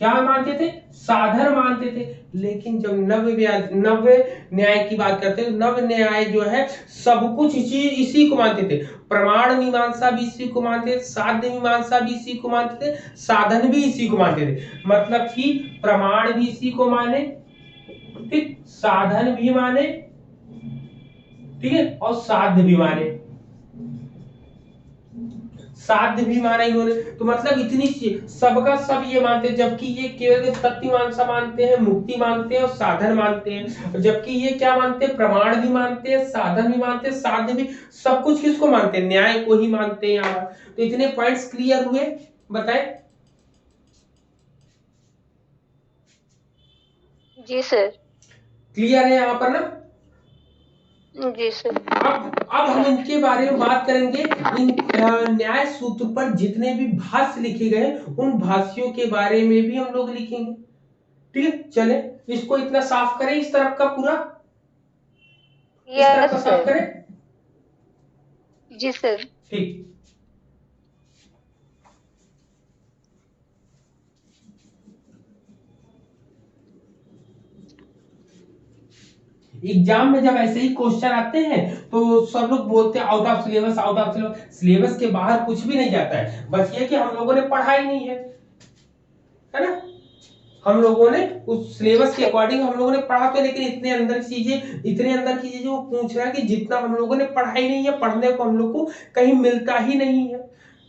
क्या मानते थे, साधन मानते थे। लेकिन जब नव्य न्याय की बात करते हैं, नव्य न्याय जो है सब कुछ इसी को मानते थे। प्रमाण मीमांसा भी इसी को मानते थे, साध्य मीमांसा भी इसी को मानते थे, साधन भी इसी को मानते थे। मतलब कि प्रमाण भी इसी को माने, ठीक, साधन भी माने, ठीक है, और साध्य भी माने। साध्य भी माना इन्होंने। तो मतलब इतनी सबका सब ये मानते हैं, जबकि ये केवल तत्वमीमांसा मानते हैं, मुक्ति मानते हैं और साधन मानते हैं। जबकि ये क्या मानते हैं, प्रमाण भी मानते हैं, साधन भी मानते हैं, साध्य भी, सब कुछ किसको मानते हैं, न्याय को ही मानते हैं यहाँ। तो इतने पॉइंट्स क्लियर हुए, बताएं। जी सर। क्लियर है यहाँ पर ना? जी सर। अब हम इनके बारे में बात करेंगे। इन न्याय सूत्र पर जितने भी भाष्य लिखे गए उन भाष्यों के बारे में भी हम लोग लिखेंगे। ठीक है, चले इसको इतना साफ करें, इस तरफ का पूरा इस तरफ का साफ करें। जी सर। ठीक, एग्जाम में जब ऐसे ही क्वेश्चन आते हैं तो सब लोग बोलते हैं out of syllabus, out of syllabus. Syllabus के बाहर कुछ भी नहीं जाता है, बस ये कि हम लोगों ने पढ़ा ही नहीं है ना। हम लोगों ने उस सिलेबस के अकॉर्डिंग हम लोगों ने पढ़ा तो, लेकिन इतने अंदर की चीजें वो पूछ रहा है कि जितना हम लोगों ने पढ़ा ही नहीं है, पढ़ने को हम लोग को कहीं मिलता ही नहीं है।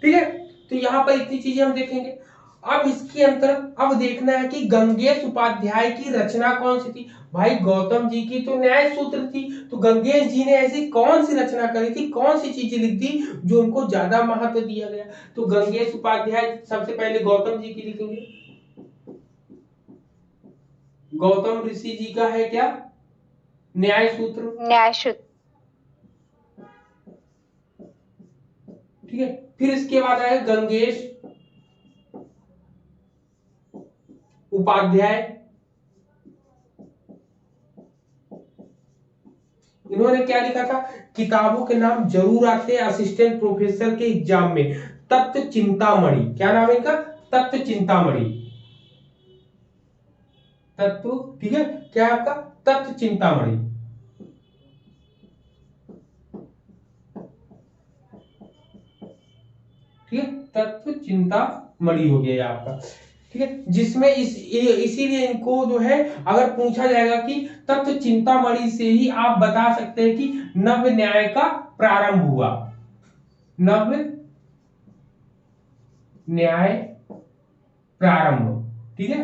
ठीक है, तो यहाँ पर इतनी चीजें हम देखेंगे। अब इसके अंतर अब देखना है कि गंगेश उपाध्याय की रचना कौन सी थी। भाई गौतम जी की तो न्याय सूत्र थी, तो गंगेश जी ने ऐसी कौन सी रचना करी थी, कौन सी चीजें लिख दी जो उनको ज्यादा महत्व दिया गया। तो गंगेश उपाध्याय सबसे पहले गौतम जी की लिखेंगे। गौतम ऋषि जी का है क्या, न्याय सूत्र। न्याय सूत्र। ठीक है, फिर इसके बाद आए गंगेश उपाध्याय। इन्होंने क्या लिखा था, किताबों के नाम जरूर आते हैं असिस्टेंट प्रोफेसर के एग्जाम में। तत्व चिंतामणि, क्या नाम है इनका, तत्व चिंतामणि। तत्व, ठीक है, क्या है आपका, तत्व चिंतामणि। ठीक है, तत्व चिंतामणि हो गया आपका। ठीक है, जिसमें इसीलिए इनको जो है अगर पूछा जाएगा कि तत्व चिंतामणि से ही आप बता सकते हैं कि नव न्याय का प्रारंभ हुआ, नव न्याय प्रारंभ। ठीक है,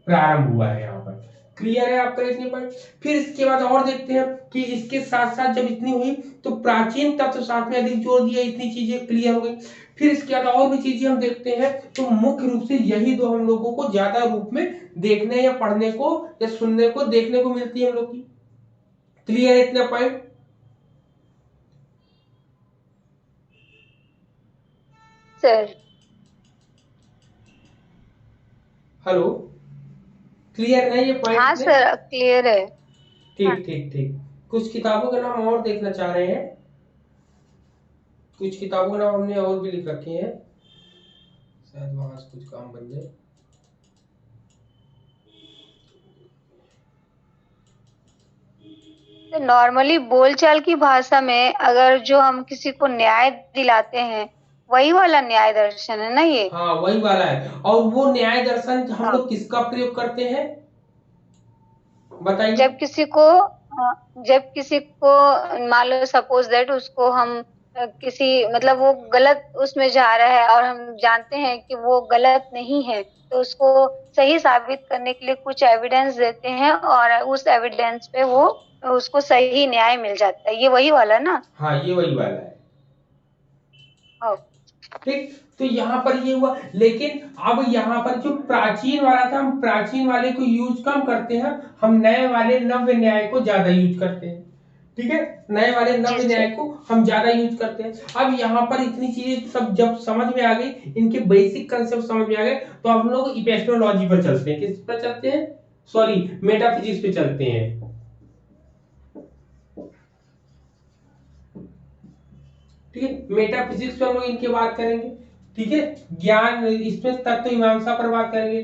प्रारंभ हुआ है यहाँ पर। क्लियर है आपका इतने पर। फिर इसके बाद और देखते हैं कि इसके साथ साथ जब इतनी हुई तो प्राचीन तत्व शास्त्र में अधिक जोर दिया, इतनी चीजें क्लियर हो गई। फिर इसके बाद और भी चीजें हम देखते हैं, तो मुख्य रूप से यही दो हम लोगों को ज्यादा रूप में देखने या पढ़ने को या सुनने को देखने को मिलती है हम लोग की। क्लियर है इतना पॉइंट। सर हेलो, क्लियर है ये पॉइंट? हाँ सर, क्लियर है। ठीक ठीक ठीक। कुछ किताबों के नाम और देखना चाह रहे हैं, कुछ किताबों के नाम हमने और भी लिख रखे हैं, शायद वहां से कुछ काम बन जाए। नॉर्मली बोलचाल की भाषा में अगर जो हम किसी को न्याय दिलाते हैं वही वाला न्याय दर्शन है ना ये? हाँ वही वाला है। और वो न्याय दर्शन हम लोग किसका प्रयोग करते हैं, बताइए। जब किसी को मान लो सपोज दैट उसको हम किसी मतलब वो गलत उसमें जा रहा है और हम जानते हैं कि वो गलत नहीं है, तो उसको सही साबित करने के लिए कुछ एविडेंस देते हैं और उस एविडेंस पे वो उसको सही न्याय मिल जाता है। ये वही वाला ना? हाँ ये वही वाला है। ओके। ठीक, तो यहाँ पर ये हुआ। लेकिन अब यहाँ पर जो प्राचीन वाला था, हम प्राचीन वाले को यूज कम करते हैं, हम नए वाले नव्य न्याय को ज्यादा यूज करते हैं। ठीक है, नए वाले नव्य न्याय को हम ज्यादा यूज करते हैं। अब यहाँ पर इतनी चीजें सब जब समझ में आ गई, इनके बेसिक कंसेप्ट समझ में आ गए, तो हम लोग इपिस्टेमोलॉजी पर चलते हैं। किस पर चलते हैं, सॉरी मेटाफिजिक्स पे चलते हैं। ठीक है, मेटाफिजिक्स पे हम लोग इनकी बात करेंगे। ठीक है, ज्ञान इसमें तत्व मीमांसा पर बात करेंगे।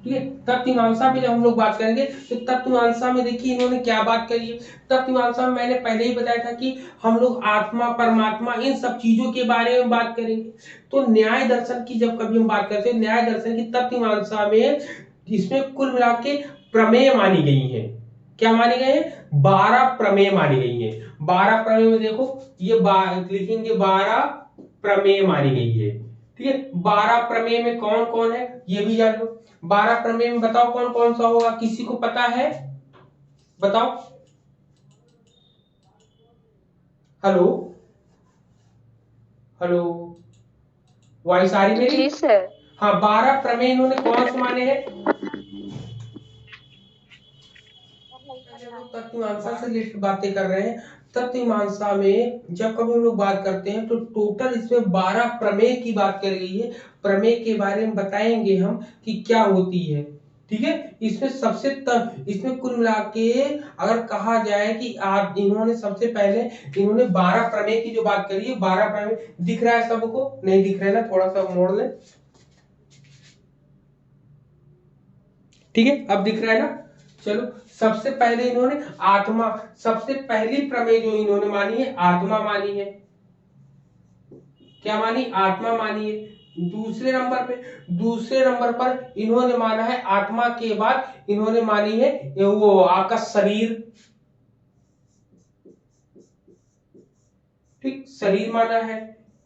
ठीक है, तत्व मीमांसा पे जब हम लोग बात करेंगे तो तत्व मीमांसा में देखिए इन्होंने क्या बात करी है। तत्व मीमांसा में मैंने पहले ही बताया था कि हम लोग आत्मा परमात्मा इन सब चीजों के बारे में बात करेंगे। तो न्याय दर्शन की जब कभी हम बात करते हैं, न्याय दर्शन की तत्व मीमांसा में इसमें कुल मिला के प्रमेय मानी गई है। क्या माने गए हैं, 12 प्रमेय मानी गई है। 12 प्रमेय में देखो ये लिखेंगे 12 प्रमेय मानी गई है। ठीक है, 12 प्रमेय में कौन कौन है ये भी जान लो। 12 प्रमेय में बताओ कौन कौन सा होगा, किसी को पता है बताओ। हेलो हेलो, वॉइस आ रही मेरी? जी सर। हाँ, 12 प्रमेय इन्होंने कौन से माने हैं? तत्वमीमांसा से रिलेटेड बातें कर रहे हैं। तत्वमीमांसा में जब कभी हम लोग बात करते हैं तो टोटल इसमें 12 प्रमेय की बात कर गई है। प्रमेय के बारे में बताएंगे हम कि क्या होती है। ठीक है, इसमें कुल मिला के अगर कहा जाए कि आप इन्होंने सबसे पहले इन्होंने 12 प्रमेय की जो बात करी है, 12 प्रमेय दिख रहा है सबको? नहीं दिख रहा है ना, थोड़ा सा मोड़ ले। ठीक है, अब दिख रहा है ना? चलो, सबसे पहले इन्होंने आत्मा, सबसे पहली प्रमेय जो इन्होंने मानी है आत्मा मानी है। क्या मानी? आत्मा मानी है। दूसरे नंबर पर इन्होंने माना है, आत्मा के बाद इन्होंने मानी है वो आपका शरीर। ठीक, शरीर माना है।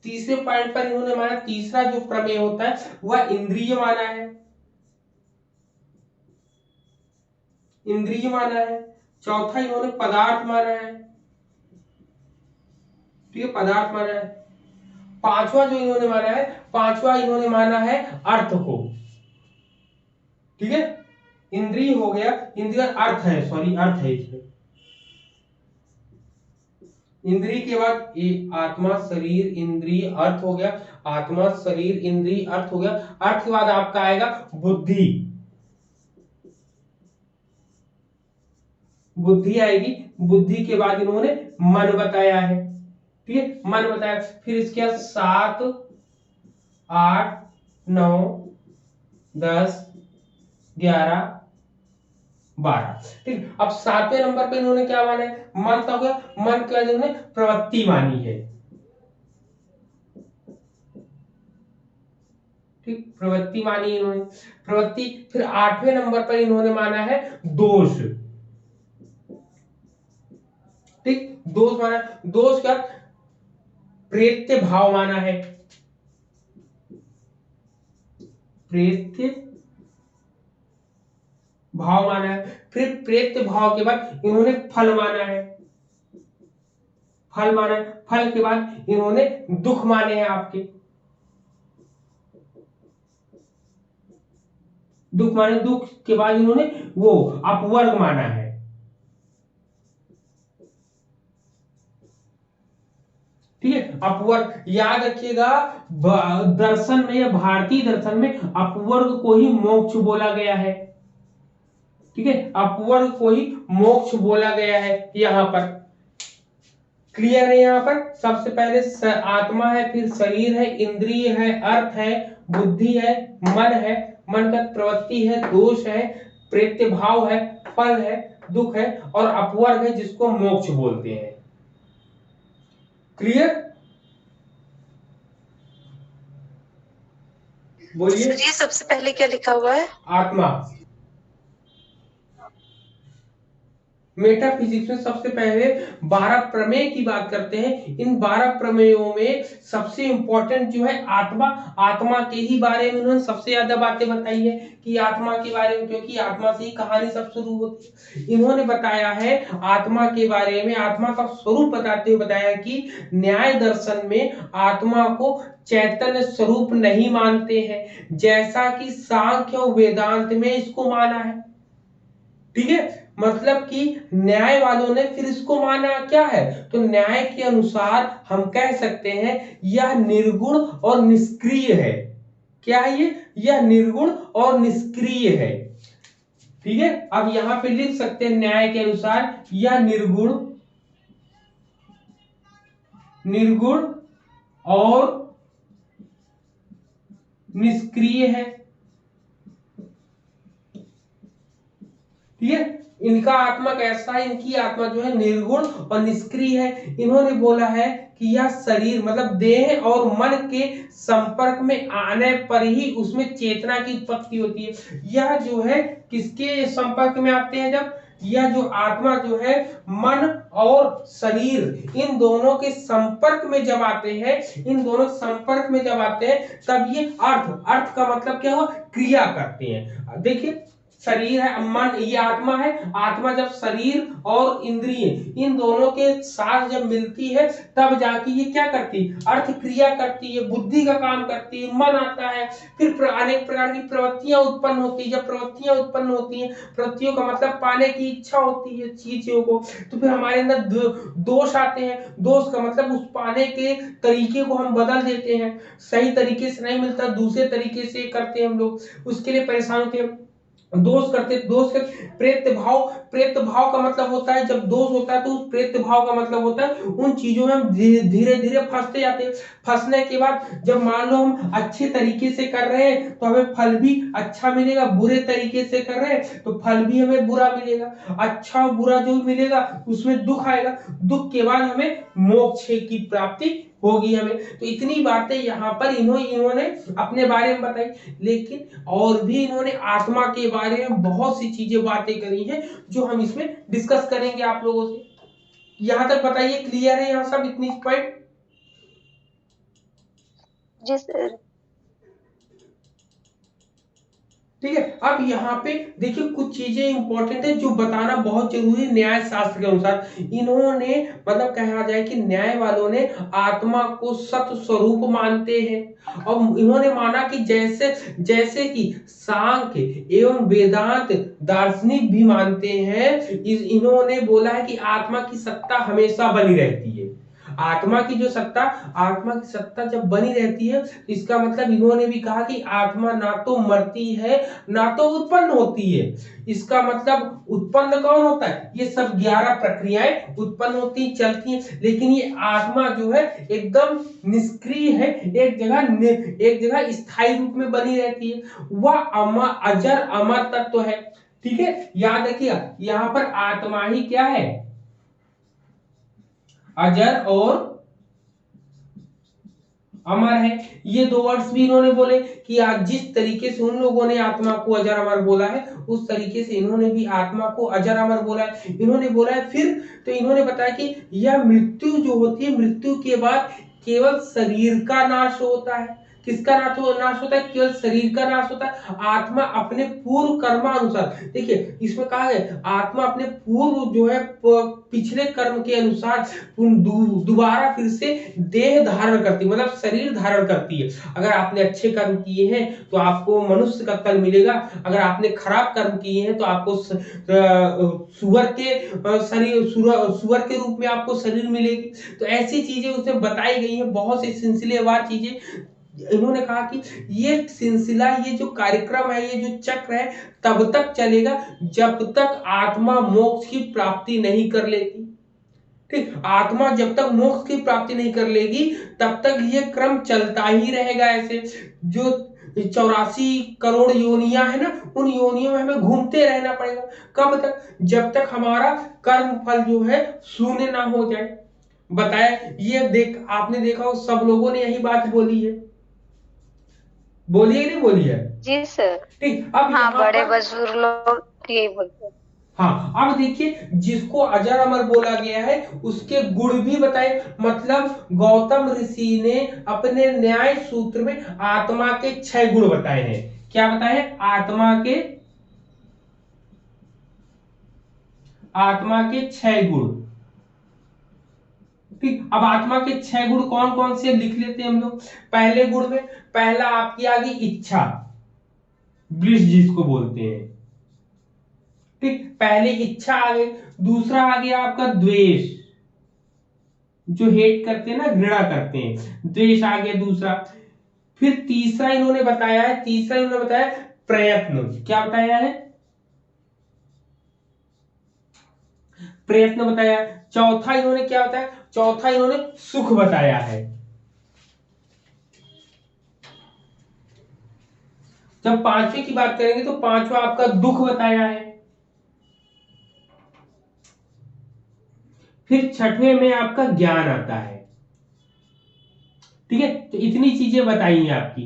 तीसरे पॉइंट पर इन्होंने माना, तीसरा जो प्रमेय होता है वह इंद्रिय माना है। इंद्रिय माना है। चौथा इन्होंने पदार्थ माना है। ठीक है, पदार्थ माना है। पांचवा जो इन्होंने माना है, पांचवा इन्होंने माना है अर्थ को। ठीक है, इंद्रिय हो गया, इंद्रिय अर्थ है, सॉरी अर्थ है इसमें। इंद्रिय के बाद आत्मा शरीर इंद्रिय अर्थ हो गया। आत्मा शरीर इंद्रिय अर्थ हो गया। अर्थ के बाद आपका आएगा बुद्धि। बुद्धि आएगी। बुद्धि के बाद इन्होंने मन बताया है। ठीक है, मन बताया। फिर इसके बाद 7 8 9 10 11 12। ठीक, अब 7वें नंबर पे इन्होंने क्या माना है? मन तो हो गया। मन के बाद इन्होंने प्रवृत्ति मानी है। ठीक, प्रवृत्ति मानी इन्होंने, प्रवृत्ति। फिर 8वें नंबर पर इन्होंने माना है दोष। ठीक, दोष माना। दोष क्या? प्रेत्य भाव माना है। प्रेत्य भाव माना है। फिर प्रेत्य भाव के बाद इन्होंने फल माना है। फल माना है। फल के बाद इन्होंने दुख माने हैं आपके। दुख माने। दुख के बाद इन्होंने वो अपवर्ग माना है। ठीक है, अपवर्ग याद रखिएगा। दर्शन में या भारतीय दर्शन में अपवर्ग को ही मोक्ष बोला गया है। ठीक है, अपवर्ग को ही मोक्ष बोला गया है। यहां पर क्लियर है। यहां पर सबसे पहले आत्मा है, फिर शरीर है, इंद्रिय है, अर्थ है, बुद्धि है, मन है, मन का प्रवृत्ति है, दोष है, प्रेत्य भाव है, फल है, दुख है और अपवर्ग है जिसको मोक्ष बोलते हैं। क्लियर? बोलिए। ये सबसे पहले क्या लिखा हुआ है? आत्मा। मेटाफिजिक्स में सबसे पहले 12 प्रमेय की बात करते हैं। इन 12 प्रमेयों में सबसे इंपॉर्टेंट जो है आत्मा। आत्मा के ही बारे में उन्होंने सबसे ज्यादा बातें बताई है कि आत्मा के बारे में, क्योंकि आत्मा से ही कहानी सब शुरू होती है। इन्होंने बताया है आत्मा के बारे में, आत्मा का स्वरूप बताते हुए बताया कि न्याय दर्शन में आत्मा को चैतन्य स्वरूप नहीं मानते हैं, जैसा कि सांख्य और वेदांत में इसको माना है। ठीक है, मतलब कि न्याय वालों ने फिर इसको माना क्या है? तो न्याय के अनुसार हम कह सकते हैं यह निर्गुण और निष्क्रिय है। क्या है ये? यह निर्गुण और निष्क्रिय है। ठीक है, अब यहां पे लिख सकते हैं न्याय के अनुसार यह निर्गुण और निष्क्रिय है। ठीक है, इनका आत्मा कैसा है? इनकी आत्मा जो है निर्गुण और निष्क्रिय है। इन्होंने बोला है कि यह शरीर मतलब देह और मन के संपर्क में आने पर ही उसमें चेतना की उत्पत्ति होती है। यह जो है किसके संपर्क में आते हैं? जब यह जो आत्मा जो है मन और शरीर इन दोनों के संपर्क में जब आते हैं, इन दोनों संपर्क में जब आते हैं तब ये अर्थ का मतलब क्या हुआ, क्रिया करते हैं। देखिए शरीर है, मन, ये आत्मा है, आत्मा जब शरीर और इंद्रिय इन दोनों के साथ जब मिलती है तब जाके ये क्या करती है, अर्थ क्रिया करती है, बुद्धि का काम करती है, मन आता है, फिर अनेक प्रकार की प्रवृत्तियां उत्पन्न होती है। जब प्रवृत्तियां उत्पन्न होती हैं, प्रवृत्तियों का मतलब पाने की इच्छा होती है चीजों को, तो फिर हमारे अंदर दोष आते हैं। दोष का मतलब उस पाने के तरीके को हम बदल देते हैं, सही तरीके से नहीं मिलता, दूसरे तरीके से करते हैं हम लोग, उसके लिए परेशान होते हैं, दोष करते। दोष कर प्रेत भाव का मतलब होता है, जब दोष होता है तो उस प्रेत भाव का मतलब होता है उन चीजों में हम धीरे धीरे फंसते जाते हैं। फंसने के बाद जब मान लो हम अच्छे तरीके से कर रहे हैं तो हमें फल भी अच्छा मिलेगा, बुरे तरीके से कर रहे हैं तो फल भी हमें बुरा मिलेगा। अच्छा और बुरा जो मिलेगा उसमें दुख आएगा, दुख के बाद हमें मोक्ष की प्राप्ति होगी हमें। तो इतनी बातें यहाँ पर इन्होंने अपने बारे में बताई, लेकिन और भी इन्होंने आत्मा के बारे में बहुत सी चीजें बातें करी हैं जो हम इसमें डिस्कस करेंगे आप लोगों से। यहाँ तक बताइए, क्लियर है यहाँ सब इतनी पॉइंट? जी सर। ठीक है, अब यहाँ पे देखिए कुछ चीजें इंपॉर्टेंट है जो बताना बहुत जरूरी। न्याय शास्त्र के अनुसार इन्होंने मतलब कहा जाए कि न्याय वालों ने आत्मा को सत स्वरूप मानते हैं, और इन्होंने माना कि जैसे कि सांख्य एवं वेदांत दार्शनिक भी मानते हैं। इन्होंने बोला है कि आत्मा की सत्ता हमेशा बनी रहती है। आत्मा की सत्ता जब बनी रहती है, इसका मतलब इन्होंने भी कहा कि आत्मा ना तो मरती है ना तो उत्पन्न होती है। इसका मतलब उत्पन्न कौन होता है, ये सब 11 प्रक्रियाएं उत्पन्न होती चलती हैं, लेकिन ये आत्मा जो है एकदम निष्क्रिय है, एक जगह स्थायी रूप में बनी रहती है। वह अजर अमर तत्व है। ठीक है, याद रखिएगा यहाँ पर आत्मा ही क्या है, अजर और अमर है। ये दो वर्ड्स भी इन्होंने बोले कि आज जिस तरीके से उन लोगों ने आत्मा को अजर अमर बोला है उस तरीके से इन्होंने भी आत्मा को अजर अमर बोला है। इन्होंने बोला है फिर तो इन्होंने बताया कि यह मृत्यु जो होती है, मृत्यु के बाद केवल शरीर का नाश होता है। किसका नाश होता है, केवल शरीर का नाश होता है। आत्मा अपने पूर्व कर्मानुसार, देखिए इसमें कहा है आत्मा अपने पूर्व जो है पिछले कर्म के अनुसार दोबारा फिर से देह धारण करती, मतलब शरीर धारण करती है। अगर आपने अच्छे कर्म किए हैं तो आपको मनुष्य का तन मिलेगा, अगर आपने खराब कर्म किए हैं तो आपको सुअर के रूप में आपको शरीर मिलेगी। तो ऐसी चीजें उसमें बताई गई हैं, बहुत सी सिलसिलेवार चीजें। इन्होंने कहा कि ये सिलसिला, ये जो कार्यक्रम है, ये जो चक्र है तब तक चलेगा जब तक आत्मा मोक्ष की प्राप्ति नहीं कर लेती। ठीक, आत्मा जब तक मोक्ष की प्राप्ति नहीं कर लेगी तब तक ये क्रम चलता ही रहेगा। ऐसे जो 84 करोड़ योनियां है ना, उन योनियों में हमें घूमते रहना पड़ेगा। कब तक, जब तक हमारा कर्म फल जो है शून्य ना हो जाए। बताया, ये आपने देखा हो सब लोगों ने यही बात बोली है, बोलिए नहीं बोली है? जी सर। ठीक, अब हाँ, बड़े बुजुर्ग लोग यही बोलते हैं। हाँ, अब देखिए जिसको अजर अमर बोला गया है उसके गुण भी बताए। मतलब गौतम ऋषि ने अपने न्याय सूत्र में आत्मा के 6 गुण बताए हैं। क्या बताए? आत्मा के 6 गुण। ठीक, अब आत्मा के 6 गुण कौन कौन से लिख लेते हैं हम लोग। पहले गुण में पहला आपकी आ गई इच्छा, ब्लिस जिसको बोलते हैं। ठीक, पहले इच्छा आ गई। दूसरा आ गया आपका द्वेष, जो हेट करते हैं ना, घृणा करते हैं, द्वेष आ गया दूसरा। फिर तीसरा इन्होंने बताया प्रयत्न। क्या बताया है? प्रयत्न बताया। चौथा इन्होंने क्या बताया? चौथा इन्होंने सुख बताया है। जब पांचवें की बात करेंगे तो पांचवा आपका दुख बताया है। फिर छठवें में आपका ज्ञान आता है। ठीक है, तो इतनी चीजें बताई हैं आपकी।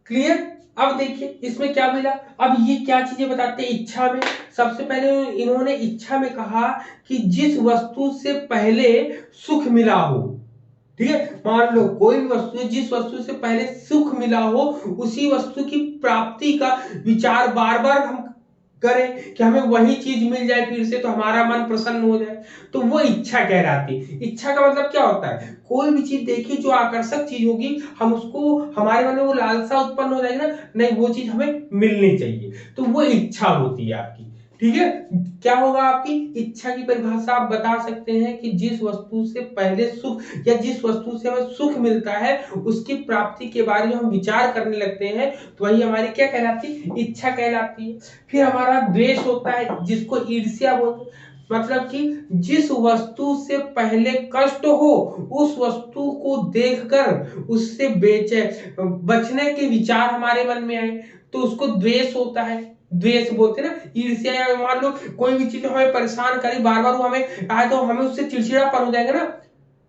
क्लियर? अब देखिए इसमें क्या मिला। अब ये क्या चीजें बताते हैं इच्छा में। सबसे पहले इन्होंने इच्छा में कहा कि जिस वस्तु से पहले सुख मिला हो, ठीक है, मान लो कोई भी वस्तु है, जिस वस्तु से पहले सुख मिला हो उसी वस्तु की प्राप्ति का विचार बार बार हम करें कि हमें वही चीज मिल जाए फिर से, तो हमारा मन प्रसन्न हो जाए, तो वो इच्छा कहलाती है। इच्छा का मतलब क्या होता है, कोई भी चीज देखी जो आकर्षक चीज होगी, हम उसको, हमारे मन में वो लालसा उत्पन्न हो जाएगी ना, नहीं वो चीज हमें मिलनी चाहिए, तो वो इच्छा होती है आपकी। ठीक है, क्या होगा आपकी इच्छा की परिभाषा आप बता सकते हैं कि जिस वस्तु से पहले सुख या जिस वस्तु से हमें सुख मिलता है उसकी प्राप्ति के बारे में हम विचार करने लगते हैं, तो वही हमारी क्या कहलाती है, इच्छा कहलाती है। फिर हमारा द्वेष होता है जिसको ईर्ष्या बोलते हैं, मतलब कि जिस वस्तु से पहले कष्ट हो उस वस्तु को देखकर उससे बचने के विचार हमारे मन में आए, तो उसको द्वेष होता है, द्वेष बोलते हैं ना। ईर्ष्या, या मान लो कोई भी चीज हमें परेशान करे बार बार, वो हमें आए तो हमें उससे चिड़चिड़ापन हो जाएगा ना।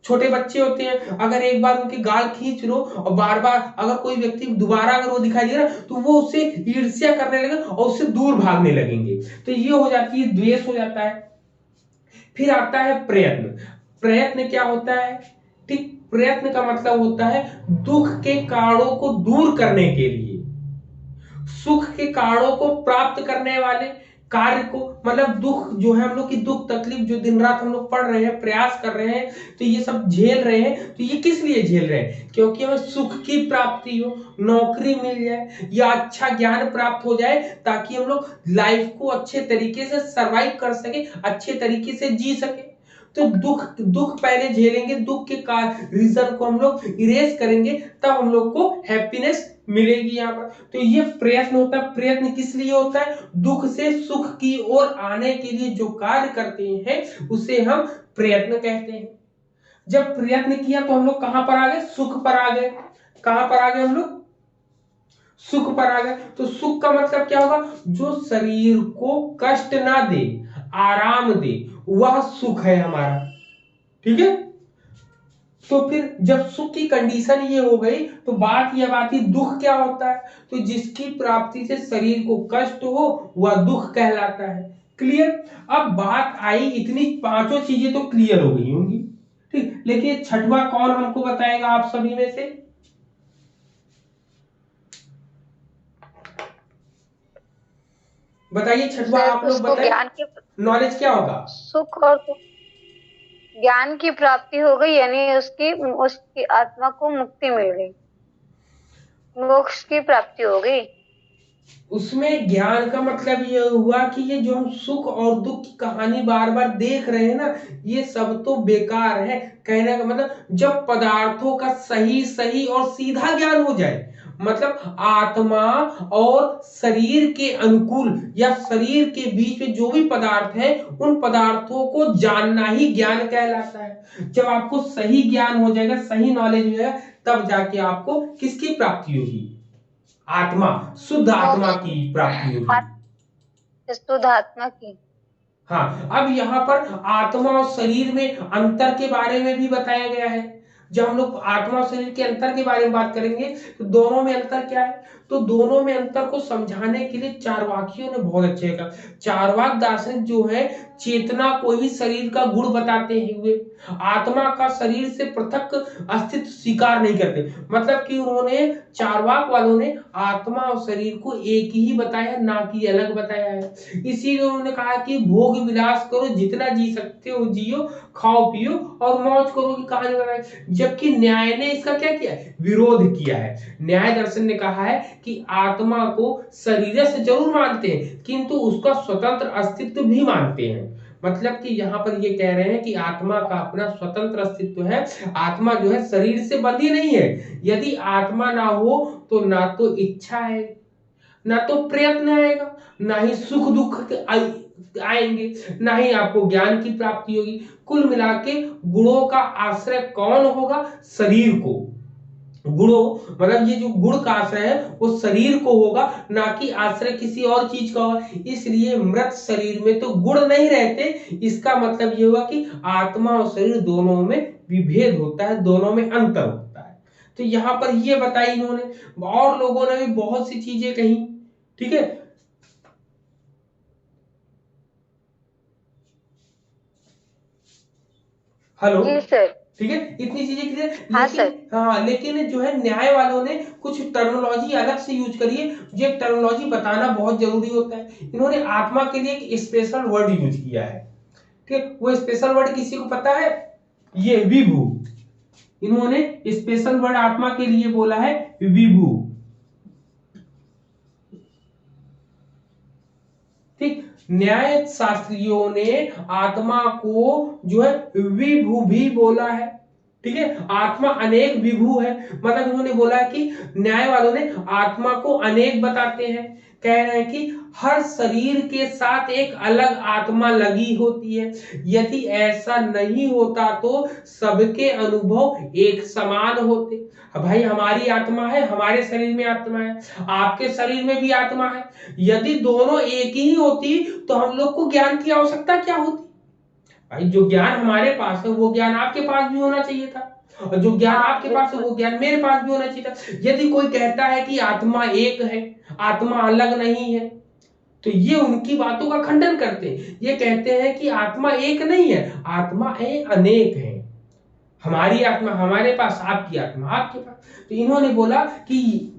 छोटे बच्चे होते हैं, अगर एक बार उनके गाल खींच लो और बार बार अगर कोई व्यक्ति दोबारा अगर वो दिखाई दे ना, तो वो उससे ईर्ष्या करने लगेगा और उससे दूर भागने लगेंगे, तो ये हो जाती है, द्वेष हो जाता है। फिर आता है प्रयत्न। प्रयत्न क्या होता है, ठीक, प्रयत्न का मतलब होता है दुख के कारणों को दूर करने के लिए, सुख के कारणों को प्राप्त करने वाले कार्य को, मतलब दुख जो है हम लोग की दुख तकलीफ जो दिन रात हम लोग पढ़ रहे हैं, प्रयास कर रहे हैं, तो ये सब झेल रहे हैं, तो ये किस लिए झेल रहे हैं, क्योंकि हमें सुख की प्राप्ति हो, नौकरी मिल जाए या अच्छा ज्ञान प्राप्त हो जाए, ताकि हम लोग लाइफ को अच्छे तरीके से सरवाइव कर सके, अच्छे तरीके से जी सके। तो दुख पहले झेलेंगे, दुख के रीजन को हम लोग इरेज करेंगे, तब हम लोग को हैप्पीनेस मिलेगी यहाँ पर। तो ये प्रयत्न होता है। प्रयत्न किस लिए होता है, दुख से सुख की ओर आने के लिए जो कार्य करते हैं उसे हम प्रयत्न कहते हैं। जब प्रयत्न किया तो हम लोग कहां पर आ गए, सुख पर आ गए। कहां पर आ गए हम लोग, सुख पर आ गए। तो सुख का मतलब क्या होगा, जो शरीर को कष्ट ना दे, आराम दे, वह सुख है हमारा। ठीक है, तो फिर जब सुख की कंडीशन ये हो गई, तो बात यह आती दुख क्या होता है, तो जिसकी प्राप्ति से शरीर को कष्ट हो वह दुख कहलाता है। क्लियर। अब बात आई, इतनी पांचों चीजें तो क्लियर हो गई होंगी, ठीक, लेकिन छठवां कौन हमको बताएगा आप सभी में से, बताइए छठवां आप लोग बताइए, नॉलेज क्या होगा। सुख और ज्ञान की प्राप्ति हो गई, यानी उसकी आत्मा को मुक्ति मिल गई, मोक्ष की प्राप्ति हो गई। उसमें ज्ञान का मतलब ये हुआ कि ये जो हम सुख और दुख की कहानी बार बार देख रहे हैं ना, ये सब तो बेकार है। कहने का मतलब जब पदार्थों का सही सही और सीधा ज्ञान हो जाए, मतलब आत्मा और शरीर के अनुकूल या शरीर के बीच में जो भी पदार्थ है उन पदार्थों को जानना ही ज्ञान कहलाता है। जब आपको सही ज्ञान हो जाएगा, सही नॉलेज हो जाएगा, तब जाके आपको किसकी प्राप्ति होगी, आत्मा, शुद्ध आत्मा की प्राप्ति होगी, शुद्ध आत्मा की। हाँ, अब यहाँ पर आत्मा और शरीर में अंतर के बारे में भी बताया गया है। जब हम लोग आत्मा और शरीर के अंतर के बारे में बात करेंगे तो दोनों में अंतर क्या है, तो दोनों में अंतर को समझाने के लिए चारवाकियों ने बहुत अच्छे कहा। चारवाक दार्शनिक जो है चेतना को ही शरीर का गुण बताते हुए आत्मा का शरीर से पृथक अस्तित्व स्वीकार नहीं करते, मतलब कि उन्होंने, चारवाक वालों ने आत्मा और शरीर को एक ही बताया, ना कि अलग बताया है। इसीलिए उन्होंने कहा कि भोग विलास करो, जितना जी सकते हो जियो, खाओ पियो और मौज करो की कहानी बनाई। जबकि न्याय ने इसका क्या किया, विरोध किया है। न्याय दर्शन ने कहा है कि आत्मा को शरीर से जरूर मानते हैं किंतु उसका स्वतंत्र अस्तित्व भी मानते हैं। मतलब कि यहाँ पर ये कह रहे हैं कि आत्मा का अपना स्वतंत्र अस्तित्व है, आत्मा जो है शरीर से बंधी नहीं है। यदि आत्मा ना हो तो ना तो इच्छा है, ना तो प्रयत्न आएगा, ना ही सुख दुख आएंगे, ना ही आपको ज्ञान की प्राप्ति होगी। कुल मिला के गुणों का आश्रय कौन होगा, शरीर को। गुणों मतलब ये जो गुण का आश्रय है वो शरीर को होगा, ना कि आश्रय किसी और चीज का होगा। इसलिए मृत शरीर में तो गुण नहीं रहते। इसका मतलब ये हुआ कि आत्मा और शरीर दोनों में विभेद होता है, दोनों में अंतर होता है। तो यहाँ पर ये बताई इन्होंने, और लोगों ने भी बहुत सी चीजें कही। ठीक है, हेलो, जी सर। ठीक है, इतनी चीजें क्लियर। हाँ लेकिन सर। हाँ, लेकिन जो है न्याय वालों ने कुछ टर्मिनोलॉजी अलग से यूज करी है, जो टर्मिनोलॉजी बताना बहुत जरूरी होता है। इन्होंने आत्मा के लिए एक स्पेशल वर्ड यूज किया है। ठीक है, वो स्पेशल वर्ड किसी को पता है? ये विभू। इन्होंने स्पेशल वर्ड आत्मा के लिए बोला है विभू। ठीक, न्याय शास्त्रियों ने आत्मा को जो है विभू भी बोला है। ठीक है, आत्मा अनेक विभू है, मतलब उन्होंने बोला कि न्याय वालों ने आत्मा को अनेक बताते हैं, कह रहे हैं कि हर शरीर के साथ एक अलग आत्मा लगी होती है। यदि ऐसा नहीं होता तो सबके अनुभव एक समान होते। भाई हमारी आत्मा है, हमारे शरीर में आत्मा है, आपके शरीर में भी आत्मा है। यदि दोनों एक ही होती तो हम लोग को ज्ञान की आवश्यकता क्या होती? भाई जो ज्ञान हमारे पास है वो ज्ञान आपके पास भी होना चाहिए था, और जो ज्ञान आपके पास है वो ज्ञान मेरे पास भी होना चाहिए था। यदि कोई कहता है कि आत्मा एक है, आत्मा अलग नहीं है, तो ये उनकी बातों का खंडन करते हैं। ये कहते हैं कि आत्मा एक नहीं है, आत्मा है अनेक है। हमारी आत्मा हमारे पास, आपकी आत्मा आपके पास। तो इन्होंने बोला कि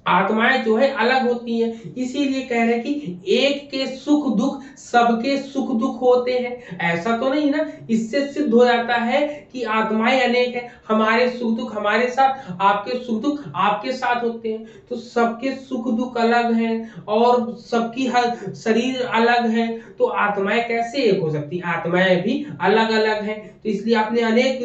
आत्माएं जो है अलग होती हैं, इसीलिए कह रहे हैं कि एक के सुख दुख सबके सुख दुख होते हैं। ऐसा तो नहीं ना, इससे सिद्ध हो जाता है कि आत्माएं अनेक हैं, हमारे सुख दुख हमारे साथ, आपके सुख दुख आपके साथ होते हैं। तो सबके सुख दुख अलग हैं और सबकी हर शरीर अलग है, तो आत्माएं कैसे एक हो सकती? आत्माएं भी अलग अलग हैं। तो इसलिए आपने अनेक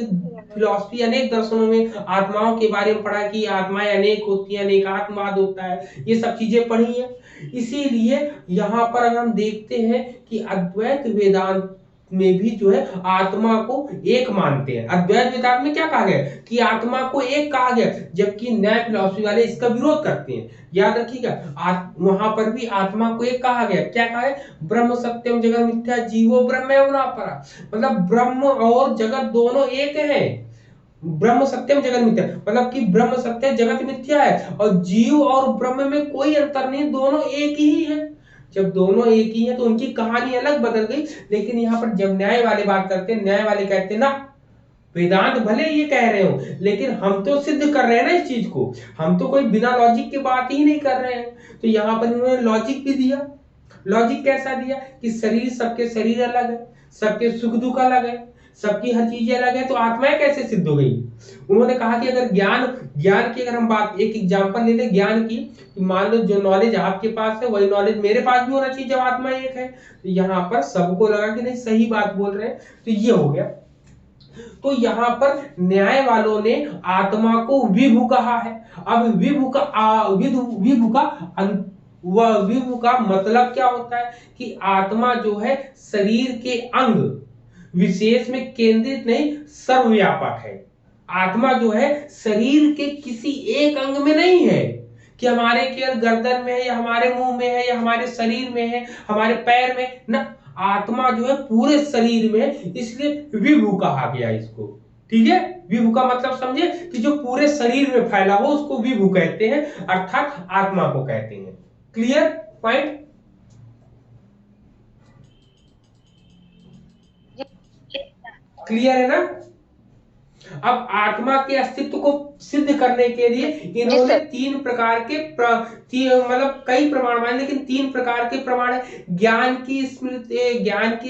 फिलॉसफी, अनेक दर्शनों में आत्माओं के बारे में पढ़ा कि आत्माएं अनेक होती हैं, अनेकात्मवाद होता है, ये सब चीजें पढ़ी है। इसीलिए यहाँ पर अगर हम देखते हैं कि अद्वैत वेदांत में भी जो है आत्मा को एक मानते हैं। अद्वैत वेदांत में क्या कहा गया कि आत्मा को एक कहा गया, जबकि न्याय फिलॉसफी वाले इसका विरोध करते हैं। याद रखिएगा, वहां पर भी आत्मा को एक कहा गया। क्या कहा है? ब्रह्म सत्यम जगत मिथ्या जीवो ब्रह्म न परा, मतलब ब्रह्म और जगत दोनों एक है। ब्रह्म सत्यम जगत मिथ्या, मतलब कि ब्रह्म सत्य जगत मिथ्या है, और जीव और ब्रह्म में कोई अंतर नहीं, दोनों एक ही है। जब दोनों एक ही है तो उनकी कहानी अलग बदल गई। लेकिन यहाँ पर जब न्याय वाले बात करते हैं, न्याय वाले कहते हैं ना, वेदांत भले ये कह रहे हो लेकिन हम तो सिद्ध कर रहे हैं ना इस चीज को, हम तो कोई बिना लॉजिक की बात ही नहीं कर रहे हैं। तो यहाँ पर इन्होंने लॉजिक भी दिया। लॉजिक कैसा दिया कि शरीर, सबके शरीर अलग है, सबके सुख दुख अलग है, सबकी हर चीजें अलग है, तो आत्माएं कैसे सिद्ध हो गई? उन्होंने कहा कि अगर ज्ञान की अगर हम बात, एक एग्जांपल ले लें ज्ञान की, मान लो जो नॉलेज आपके पास है वही नॉलेज मेरे पास भी होना चाहिए जब आत्मा एक है। तो यहाँ पर सबको लगा कि नहीं सही बात बोल रहे हैं, तो ये हो गया। तो यहाँ पर न्याय वालों ने आत्मा को विभु कहा है। अब विभु का मतलब क्या होता है कि आत्मा जो है शरीर के अंग विशेष में केंद्रित नहीं, सर्वव्यापक है। आत्मा जो है शरीर के किसी एक अंग में नहीं है कि हमारे केवल गर्दन में है या हमारे मुंह में है या हमारे शरीर में है, हमारे पैर में ना, आत्मा जो है पूरे शरीर में, इसलिए विभु कहा गया इसको। ठीक है, विभु का मतलब समझे कि जो पूरे शरीर में फैला हो उसको विभु कहते हैं, अर्थात आत्मा को कहते हैं। Clear point? क्लियर है ना? अब आत्मा के अस्तित्व को सिद्ध करने के लिए इन्होंने तीन प्रकार के मतलब कई प्रमाण माने, लेकिन तीन प्रकार के प्रमाण है। ज्ञान की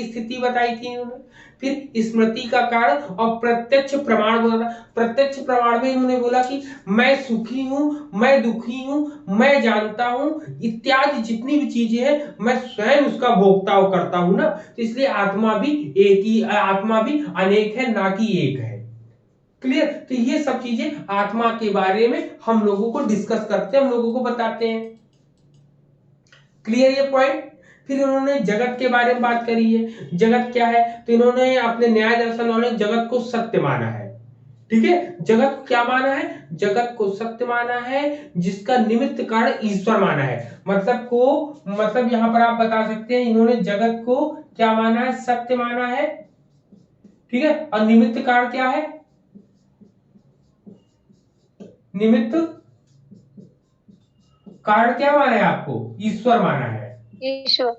स्थिति बताई थी इन्होंने, फिर स्मृति का कारण और प्रत्यक्ष प्रमाण बोला। प्रत्यक्ष प्रमाण में इन्होंने बोला कि मैं सुखी हूं, मैं दुखी हूं, मैं जानता हूं, इत्यादि जितनी भी चीजें हैं मैं स्वयं उसका भोगता करता हूं ना, तो इसलिए आत्मा भी अनेक है, ना कि एक है। क्लियर? तो ये सब चीजें आत्मा के बारे में हम लोगों को डिस्कस करते हैं, हम लोगों को बताते हैं। क्लियर ये पॉइंट? फिर इन्होंने जगत के बारे में बात करी है। जगत क्या है? तो इन्होंने अपने न्याय दर्शन वाले जगत को सत्य माना है। ठीक है, जगत को क्या माना है? जगत को सत्य माना है, जिसका निमित्त कारण ईश्वर माना है। मतलब यहां पर आप बता सकते हैं इन्होंने जगत को क्या माना है? सत्य माना है। ठीक है, और निमित्त कारण क्या है? निमित्त कारण क्या माना है आपको? ईश्वर माना है। ईश्वर।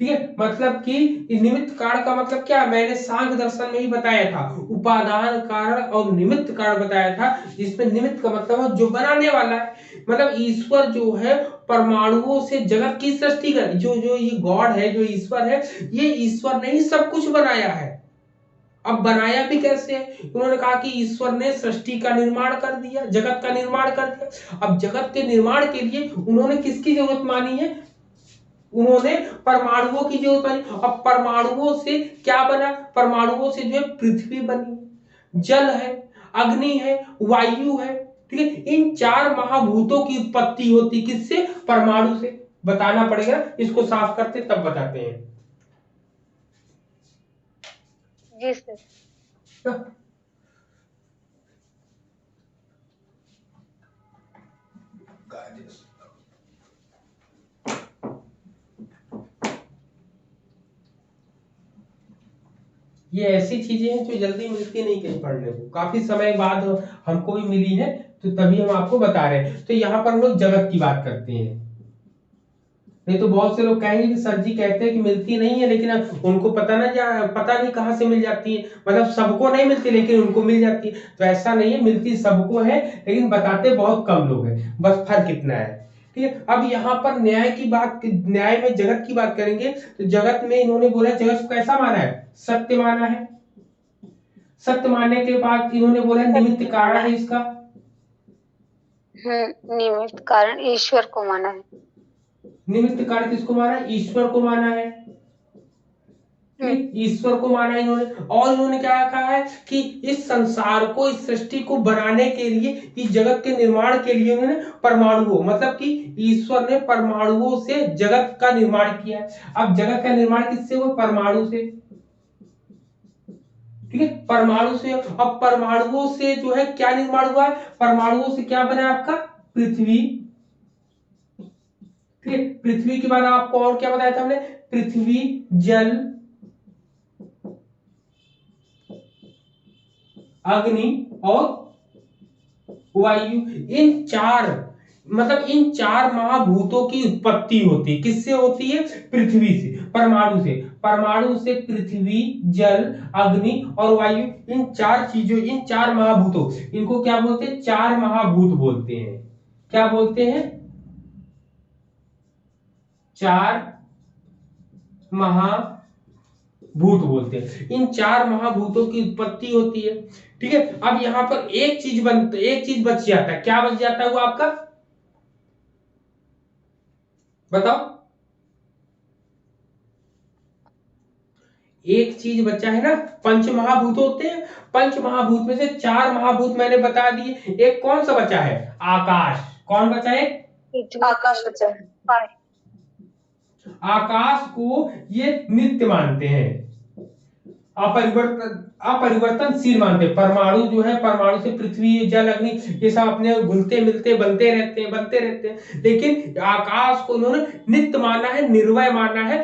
ठीक है, मतलब कि निमित्त कारण का मतलब क्या? मैंने सांख्य दर्शन में ही बताया था, उपादान कारण और निमित्त कारण बताया था, जिसमें निमित्त का मतलब है जो बनाने वाला है। मतलब ईश्वर जो है परमाणुओं से जगत की सृष्टि कर, जो जो ये गॉड है, जो ईश्वर है, ये ईश्वर ने ही सब कुछ बनाया है। अब बनाया भी कैसे है? उन्होंने कहा कि ईश्वर ने सृष्टि का निर्माण कर दिया, जगत का निर्माण कर दिया। अब जगत के निर्माण के लिए उन्होंने किसकी जरूरत मानी है? उन्होंने परमाणुओं की जरूरत मानी। अब परमाणुओं से क्या बना? परमाणुओं से जो है पृथ्वी बनी, जल है, अग्नि है, वायु है। ठीक है, इन चार महाभूतों की उत्पत्ति होती किससे? परमाणु से। बताना पड़ेगा, इसको साफ करते तब बताते हैं। जी सर। ये ऐसी चीजें हैं जो जल्दी मिलती नहीं कहीं पढ़ने को, काफी समय बाद हमको भी मिली है, तो तभी हम आपको बता रहे हैं। तो यहाँ पर हम लोग जगत की बात करते हैं। नहीं तो बहुत से लोग कहेंगे कि सर जी कहते हैं कि मिलती नहीं है, लेकिन उनको पता नहीं कहाँ से मिल जाती है। मतलब सबको नहीं मिलती, लेकिन उनको मिल जाती है। तो ऐसा नहीं है, मिलती सबको है, लेकिन बताते बहुत कम लोग हैं, बस फर्क इतना है। ठीक है, अब यहाँ पर न्याय की बात, न्याय में जगत की बात करेंगे। तो जगत में इन्होंने बोला जगत को कैसा माना है? सत्य माना है। सत्य मानने के बाद इन्होंने बोला निमित्त कारण है इसका। निमित्त कारण ईश्वर को माना है। निमित्त कारण किसको माना है? ईश्वर को माना है। ईश्वर को माना इन्होंने। और इन्होंने क्या कहा है कि इस संसार को, इस सृष्टि को बनाने के लिए, इस जगत के निर्माण के लिए उन्होंने परमाणुओं, मतलब कि ईश्वर ने परमाणुओं से जगत का निर्माण किया। अब जगत का निर्माण किससे हुआ? परमाणु से। ठीक है, परमाणु से। अब परमाणुओं से जो है क्या निर्माण हुआ है? परमाणुओं से क्या बना आपका? पृथ्वी। ठीक है, पृथ्वी के बाद आपको और क्या बताया था हमने? पृथ्वी, जल, अग्नि और वायु। इन चार, मतलब इन चार महाभूतों की उत्पत्ति होती है। किससे होती है? पृथ्वी से, परमाणु से। परमाणु से पृथ्वी, जल, अग्नि और वायु, इन चार चीजों, इन चार महाभूतों, इनको क्या बोलते हैं? चार महाभूत बोलते हैं। क्या बोलते हैं? चार महाभूत बोलते हैं। इन चार महाभूतों की उत्पत्ति होती है। ठीक है, अब यहां पर एक चीज बच जाता है। क्या बच जाता है वो आपका? बताओ। एक चीज बचा है ना, पंच महाभूत होते हैं। पंच महाभूत में से चार महाभूत मैंने बता दिए। एक कौन सा बचा है? आकाश। कौन बचा है? आकाश बचा है। आकाश को ये नित्य मानते हैं, अपरिवर्तनशील मानते हैं। परमाणु जो है, परमाणु से पृथ्वी, जल, अग्नि, ये सब अपने घुलते मिलते बनते रहते हैं। लेकिन आकाश को उन्होंने नित्य माना है, निर्वय माना है,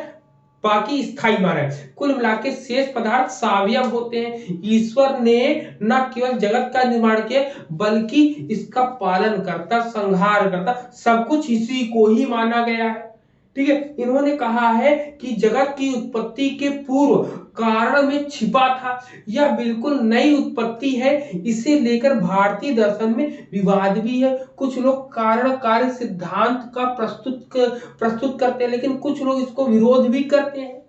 बाकी स्थायी माना है। कुल मिला के शेष पदार्थ सावयव होते हैं। ईश्वर ने न केवल जगत का निर्माण किया, बल्कि इसका पालन करता, संहार करता, सब कुछ इसी को ही माना गया है। ठीक है, इन्होंने कहा है कि जगत की उत्पत्ति के पूर्व कारण में छिपा था। यह बिल्कुल नई उत्पत्ति है। इसे लेकर भारतीय दर्शन में विवाद भी है। कुछ लोग कारण कार्य सिद्धांत का प्रस्तुत करते हैं, लेकिन कुछ लोग इसको विरोध भी करते हैं।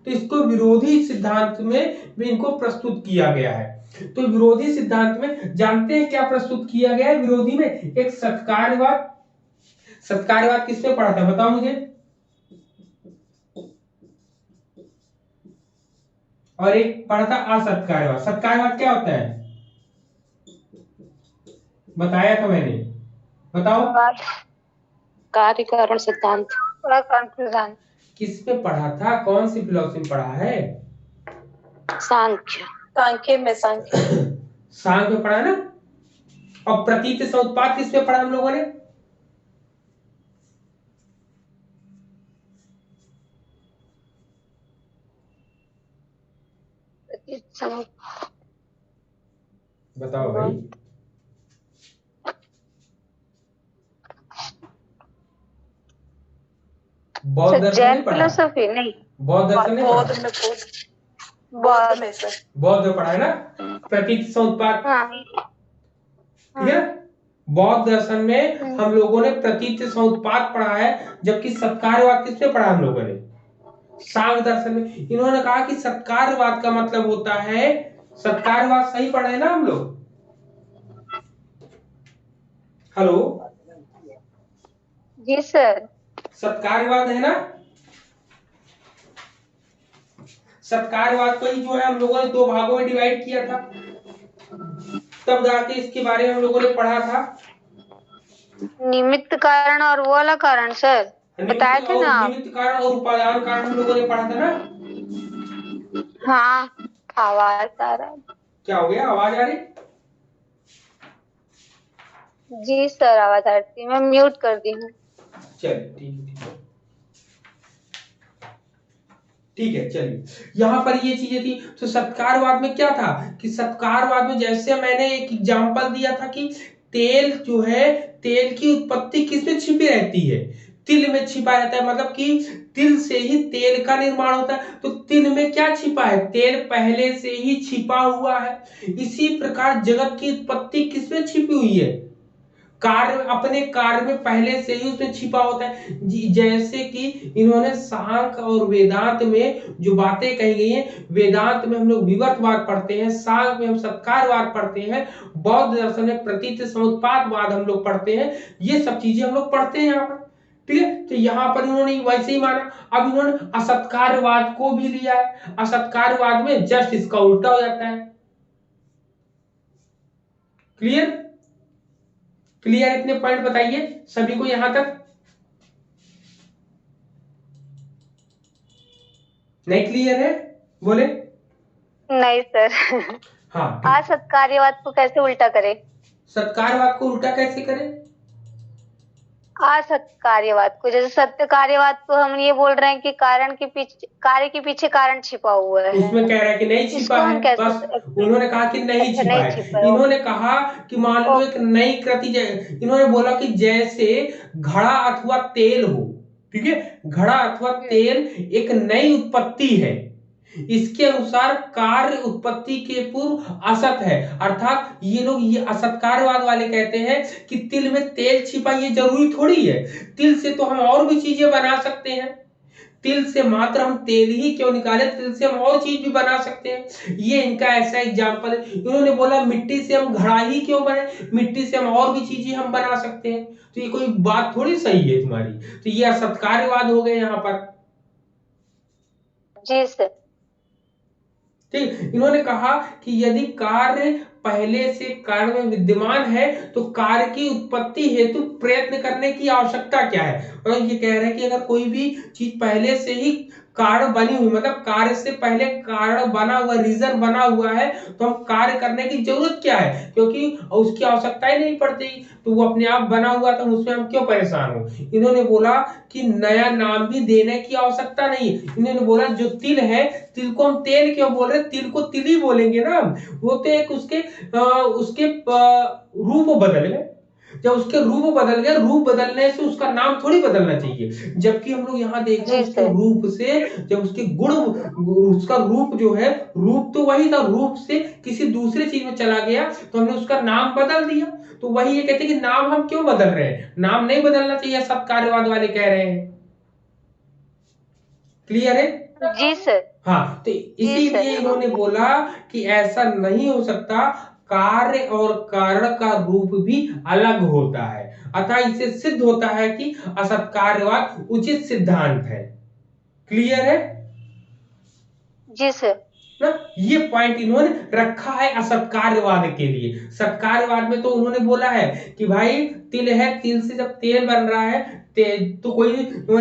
तो इसको विरोधी सिद्धांत में भी इनको प्रस्तुत किया गया है। तो विरोधी सिद्धांत में जानते हैं क्या प्रस्तुत किया गया है? विरोधी में एक सत्कार्यवाद। सत्कार्यवाद किसमें पढ़ा था बताओ मुझे? और एक पढ़ा था असत्कार्यवाद। सत्कार्यवाद क्या होता है? बताया था मैंने, बताओ। कार्य कारण सिद्धांत। थोड़ा कंफ्यूजन। किस पे पढ़ा था? कौन सी फिलोसफी में पढ़ा है? सांख्य। सांख्य में। सांख्य सांख्य में पढ़ा ना। और प्रतीत से उत्पाद किस पे पढ़ा हम लोगों ने? बताओ भाई। बौद्ध दर्शन नहीं पढ़ा? फिलोसफी नहीं, बौद्ध दर्शन नहीं बौद्ध पढ़ा? में बौद्ध में सर बौद्ध में पढ़ा है ना, प्रतीत समुत्पाद। हाँ ठीक है, बौद्ध दर्शन में हम लोगों ने प्रतीत समुत्पाद पढ़ा है, जबकि सत्कार्यवाद किसमें पढ़ा हम लोगों ने? सांख्य दर्शन में। इन्होंने कहा कि सत्कार्यवाद का मतलब होता है, सत्कार्यवाद सही पढ़े ना हम लोग? हेलो जी सर, सत्कार्यवाद है ना? सत्कार्यवाद को ही जो है हम लोगों ने 2 भागों में डिवाइड किया था, तब जाके इसके बारे में हम लोगों ने पढ़ा था। निमित्त कारण और वो वाला कारण सर बताए थे ना आप? निमित्त कारण और उपादान कारण हम लोगों ने पढ़ा था ना? हाँ, आवाज आ रहा है। क्या हो गया, आवाज आ रही? जी सर, आवाज आ रही, मैं म्यूट कर दी हूँ। चलिए ठीक है, चलिए यहाँ पर ये चीजें थी। तो सत्कारवाद में क्या था कि सत्कारवाद में जैसे मैंने एक एग्जांपल दिया था कि तेल जो है, तेल की उत्पत्ति किसमें छिपी रहती है? तिल में छिपा रहता है, मतलब कि तिल से ही तेल का निर्माण होता है। तो तिल में क्या छिपा है? तेल पहले से ही छिपा हुआ है। इसी प्रकार जगत की उत्पत्ति किसमें छिपी हुई है? कार्य, अपने कार्य में पहले से ही उसमें छिपा होता है। जैसे कि इन्होंने सांख्य और वेदांत में जो बातें कही गई हैं, वेदांत में हम लोग विवर्तवाद पढ़ते हैं, सांख्य में हम सत्कारवाद पढ़ते हैं, बौद्ध दर्शन में प्रतीत समुत्पादवाद हम लोग पढ़ते हैं। ये सब चीजें हम लोग पढ़ते हैं यहाँ पर। ठीक है, तो यहाँ पर इन्होंने वैसे ही माना। अब इन्होंने असत्कारवाद को भी लिया है। असत्कारवाद में जस्ट इसका उल्टा हो जाता है। क्लियर? क्लियर? इतने पॉइंट बताइए सभी को यहां तक। नहीं क्लियर है? बोले नहीं सर। हाँ, असत्कार्यवाद को कैसे उल्टा करें? सत्कारवाद को उल्टा कैसे करें? असत्कार्यवाद को, जैसे सत्य कार्यवाद को हम ये बोल रहे हैं कि कारण के पीछे, कार्य के पीछे कारण छिपा हुआ है। उसमें कह रहा है कि नहीं छिपा है, बस उन्होंने कहा कि नहीं छिपा है। इन्होंने कहा कि मान लो एक नई कृति, इन्होंने बोला कि जैसे घड़ा अथवा तेल हो, ठीक है, घड़ा अथवा तेल एक नई उत्पत्ति है, इसके अनुसार कार्य उत्पत्ति के पूर्व असत है। अर्थात ये लोग, ये असत्कारवाद वाले कहते हैं कि तिल में तेल छिपा, ये जरूरी थोड़ी है। तिल से तो हम और भी चीजें बना सकते हैं। तिल से मात्र हम तेल ही क्यों निकाले, तिल से हम और चीज भी बना सकते हैं। ये इनका ऐसा एग्जाम्पल है। इन्होंने बोला मिट्टी से हम घड़ा ही क्यों बने, मिट्टी से हम और भी चीजें हम बना सकते हैं। तो ये कोई बात थोड़ी सही है तुम्हारी। तो ये असत्कारवाद हो गए यहाँ पर। जी सर। ठीक, इन्होंने कहा कि यदि कार्य पहले से कार्य में विद्यमान है तो कार्य की उत्पत्ति हेतु प्रयत्न करने की आवश्यकता क्या है। और ये कह रहे हैं कि अगर कोई भी चीज पहले से ही कारण बनी हुई, मतलब कार्य से पहले कारण बना हुआ, रीजन बना हुआ है, तो हम कार्य करने की जरूरत क्या है, क्योंकि उसकी आवश्यकता ही नहीं पड़ती, तो वो अपने आप बना हुआ, तो उसमें हम क्यों परेशान हो। इन्होंने बोला कि नया नाम भी देने की आवश्यकता नहीं। इन्होंने बोला जो तिल है, तिल को हम तेल क्यों बोल रहे, तिल को तिल ही बोलेंगे ना हम। वो तो एक उसके रूप बदल गए। जब उसके रूप बदल गए, रूप बदलने से उसका नाम थोड़ी बदलना चाहिए। जबकि हम लोग यहाँ देख रहे हैं उसके रूप से, जब उसके गुण, उसका रूप जो है, रूप तो वही था, रूप से किसी दूसरे चीज में चला गया तो हमने उसका नाम बदल दिया। तो वही ये कहते हैं कि नाम हम क्यों बदल रहे हैं, नाम नहीं बदलना चाहिए, सब कार्यवाद वाले कह रहे हैं। क्लियर है? जी सर। हाँ, तो इसीलिए इन्होंने बोला कि ऐसा नहीं हो सकता, कार्य और कारण का रूप भी अलग होता है, अतः इसे सिद्ध होता है कि असत्कार्यवाद उचित सिद्धांत है। क्लियर है जी सर ना? ये पॉइंट इन्होंने रखा है असत्कार्यवाद के लिए। सत्कार्यवाद में तो उन्होंने बोला है कि भाई तिल है, तिल से जब तेल बन रहा है, तो कोई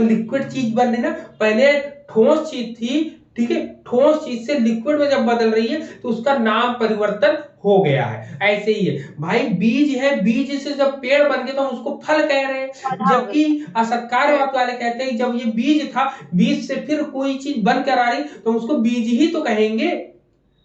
लिक्विड चीज बन रही ना, पहले ठोस चीज थी, ठीक है, ठोस चीज से लिक्विड में जब बदल रही है तो उसका नाम परिवर्तन हो गया है। ऐसे ही है भाई, बीज है, बीज से जब पेड़ बन गया तो हम उसको फल कह रहे हैं। जबकि असत्कारवाद वाले कहते हैं जब ये बीज था, बीज से फिर कोई चीज बनकर आ रही तो हम उसको बीज ही तो कहेंगे।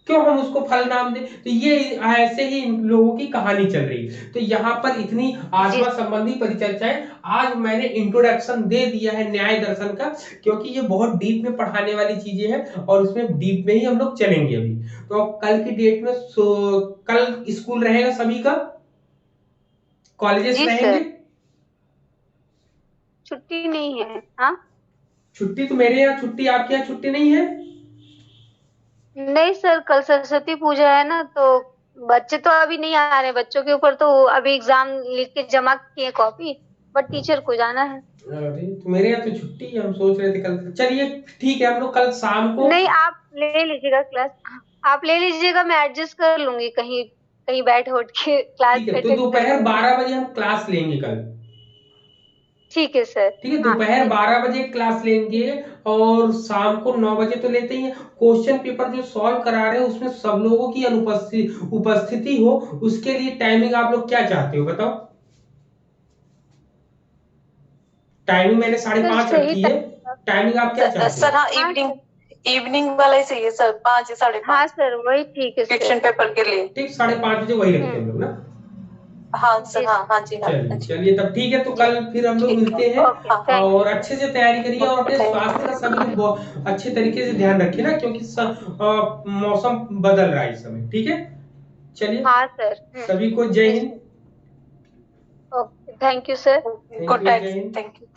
क्यों हम उसको फल नाम दें? तो ये ऐसे ही इन लोगों की कहानी चल रही है। तो यहाँ पर इतनी आत्मा संबंधी परिचर्चाएं, आज मैंने इंट्रोडक्शन दे दिया है न्याय दर्शन का, क्योंकि ये बहुत डीप में पढ़ाने वाली चीजें हैं और उसमें डीप में ही हम लोग चलेंगे अभी। तो कल की डेट में कल स्कूल रहेगा सभी का, कॉलेजेस रहेंगे? छुट्टी नहीं है। हाँ, छुट्टी तो मेरे यहाँ छुट्टी, आपके यहाँ छुट्टी नहीं है? नहीं सर, कल सरस्वती पूजा है ना, तो बच्चे तो अभी नहीं आ रहे, बच्चों के ऊपर तो अभी एग्जाम लिख के जमा किए कॉपी, बट टीचर को जाना है। अरे तो मेरे यहाँ तो छुट्टी है, हम सोच रहे थे कल। चलिए ठीक है, हम लोग कल शाम को। नहीं, आप ले लीजिएगा क्लास, आप ले लीजिएगा, मैं एडजस्ट कर लूंगी, कहीं कहीं बैठ उठ के क्लास ठीक है, तो दोपहर 12 बजे हम क्लास लेंगे कल। ठीक है सर। ठीक है, दोपहर 12 बजे क्लास लेंगे और शाम को 9 बजे तो लेते ही हैं। क्वेश्चन पेपर जो सॉल्व करा रहे हैं उसमें सब लोगों की उपस्थिति हो, उसके लिए टाइमिंग आप लोग क्या चाहते हो बताओ? टाइमिंग मैंने 5:30 रखी है, टाइमिंग आप क्या चाहते हो? सर हाँ, इवनिंग वाला ही चाहिए सर, 5 या 5:30। हाँ सर, वही ठीक है सर। क्वेश्चन पेपर के लिए ठीक, 5:30 बजे वही रखते हैं हम लोग ना। हाँ सर, हाँ जी, हाँ। चलिए तब ठीक है, तो कल फिर हम लोग मिलते हैं। और अच्छे से तैयारी करिए और अपने स्वास्थ्य का सभी लोग अच्छे तरीके से ध्यान रखिए ना, क्योंकि मौसम बदल रहा है इस समय। ठीक है, चलिए। हाँ सर। सभी को जय Hind. Okay, thank you sir. Good night, thank you.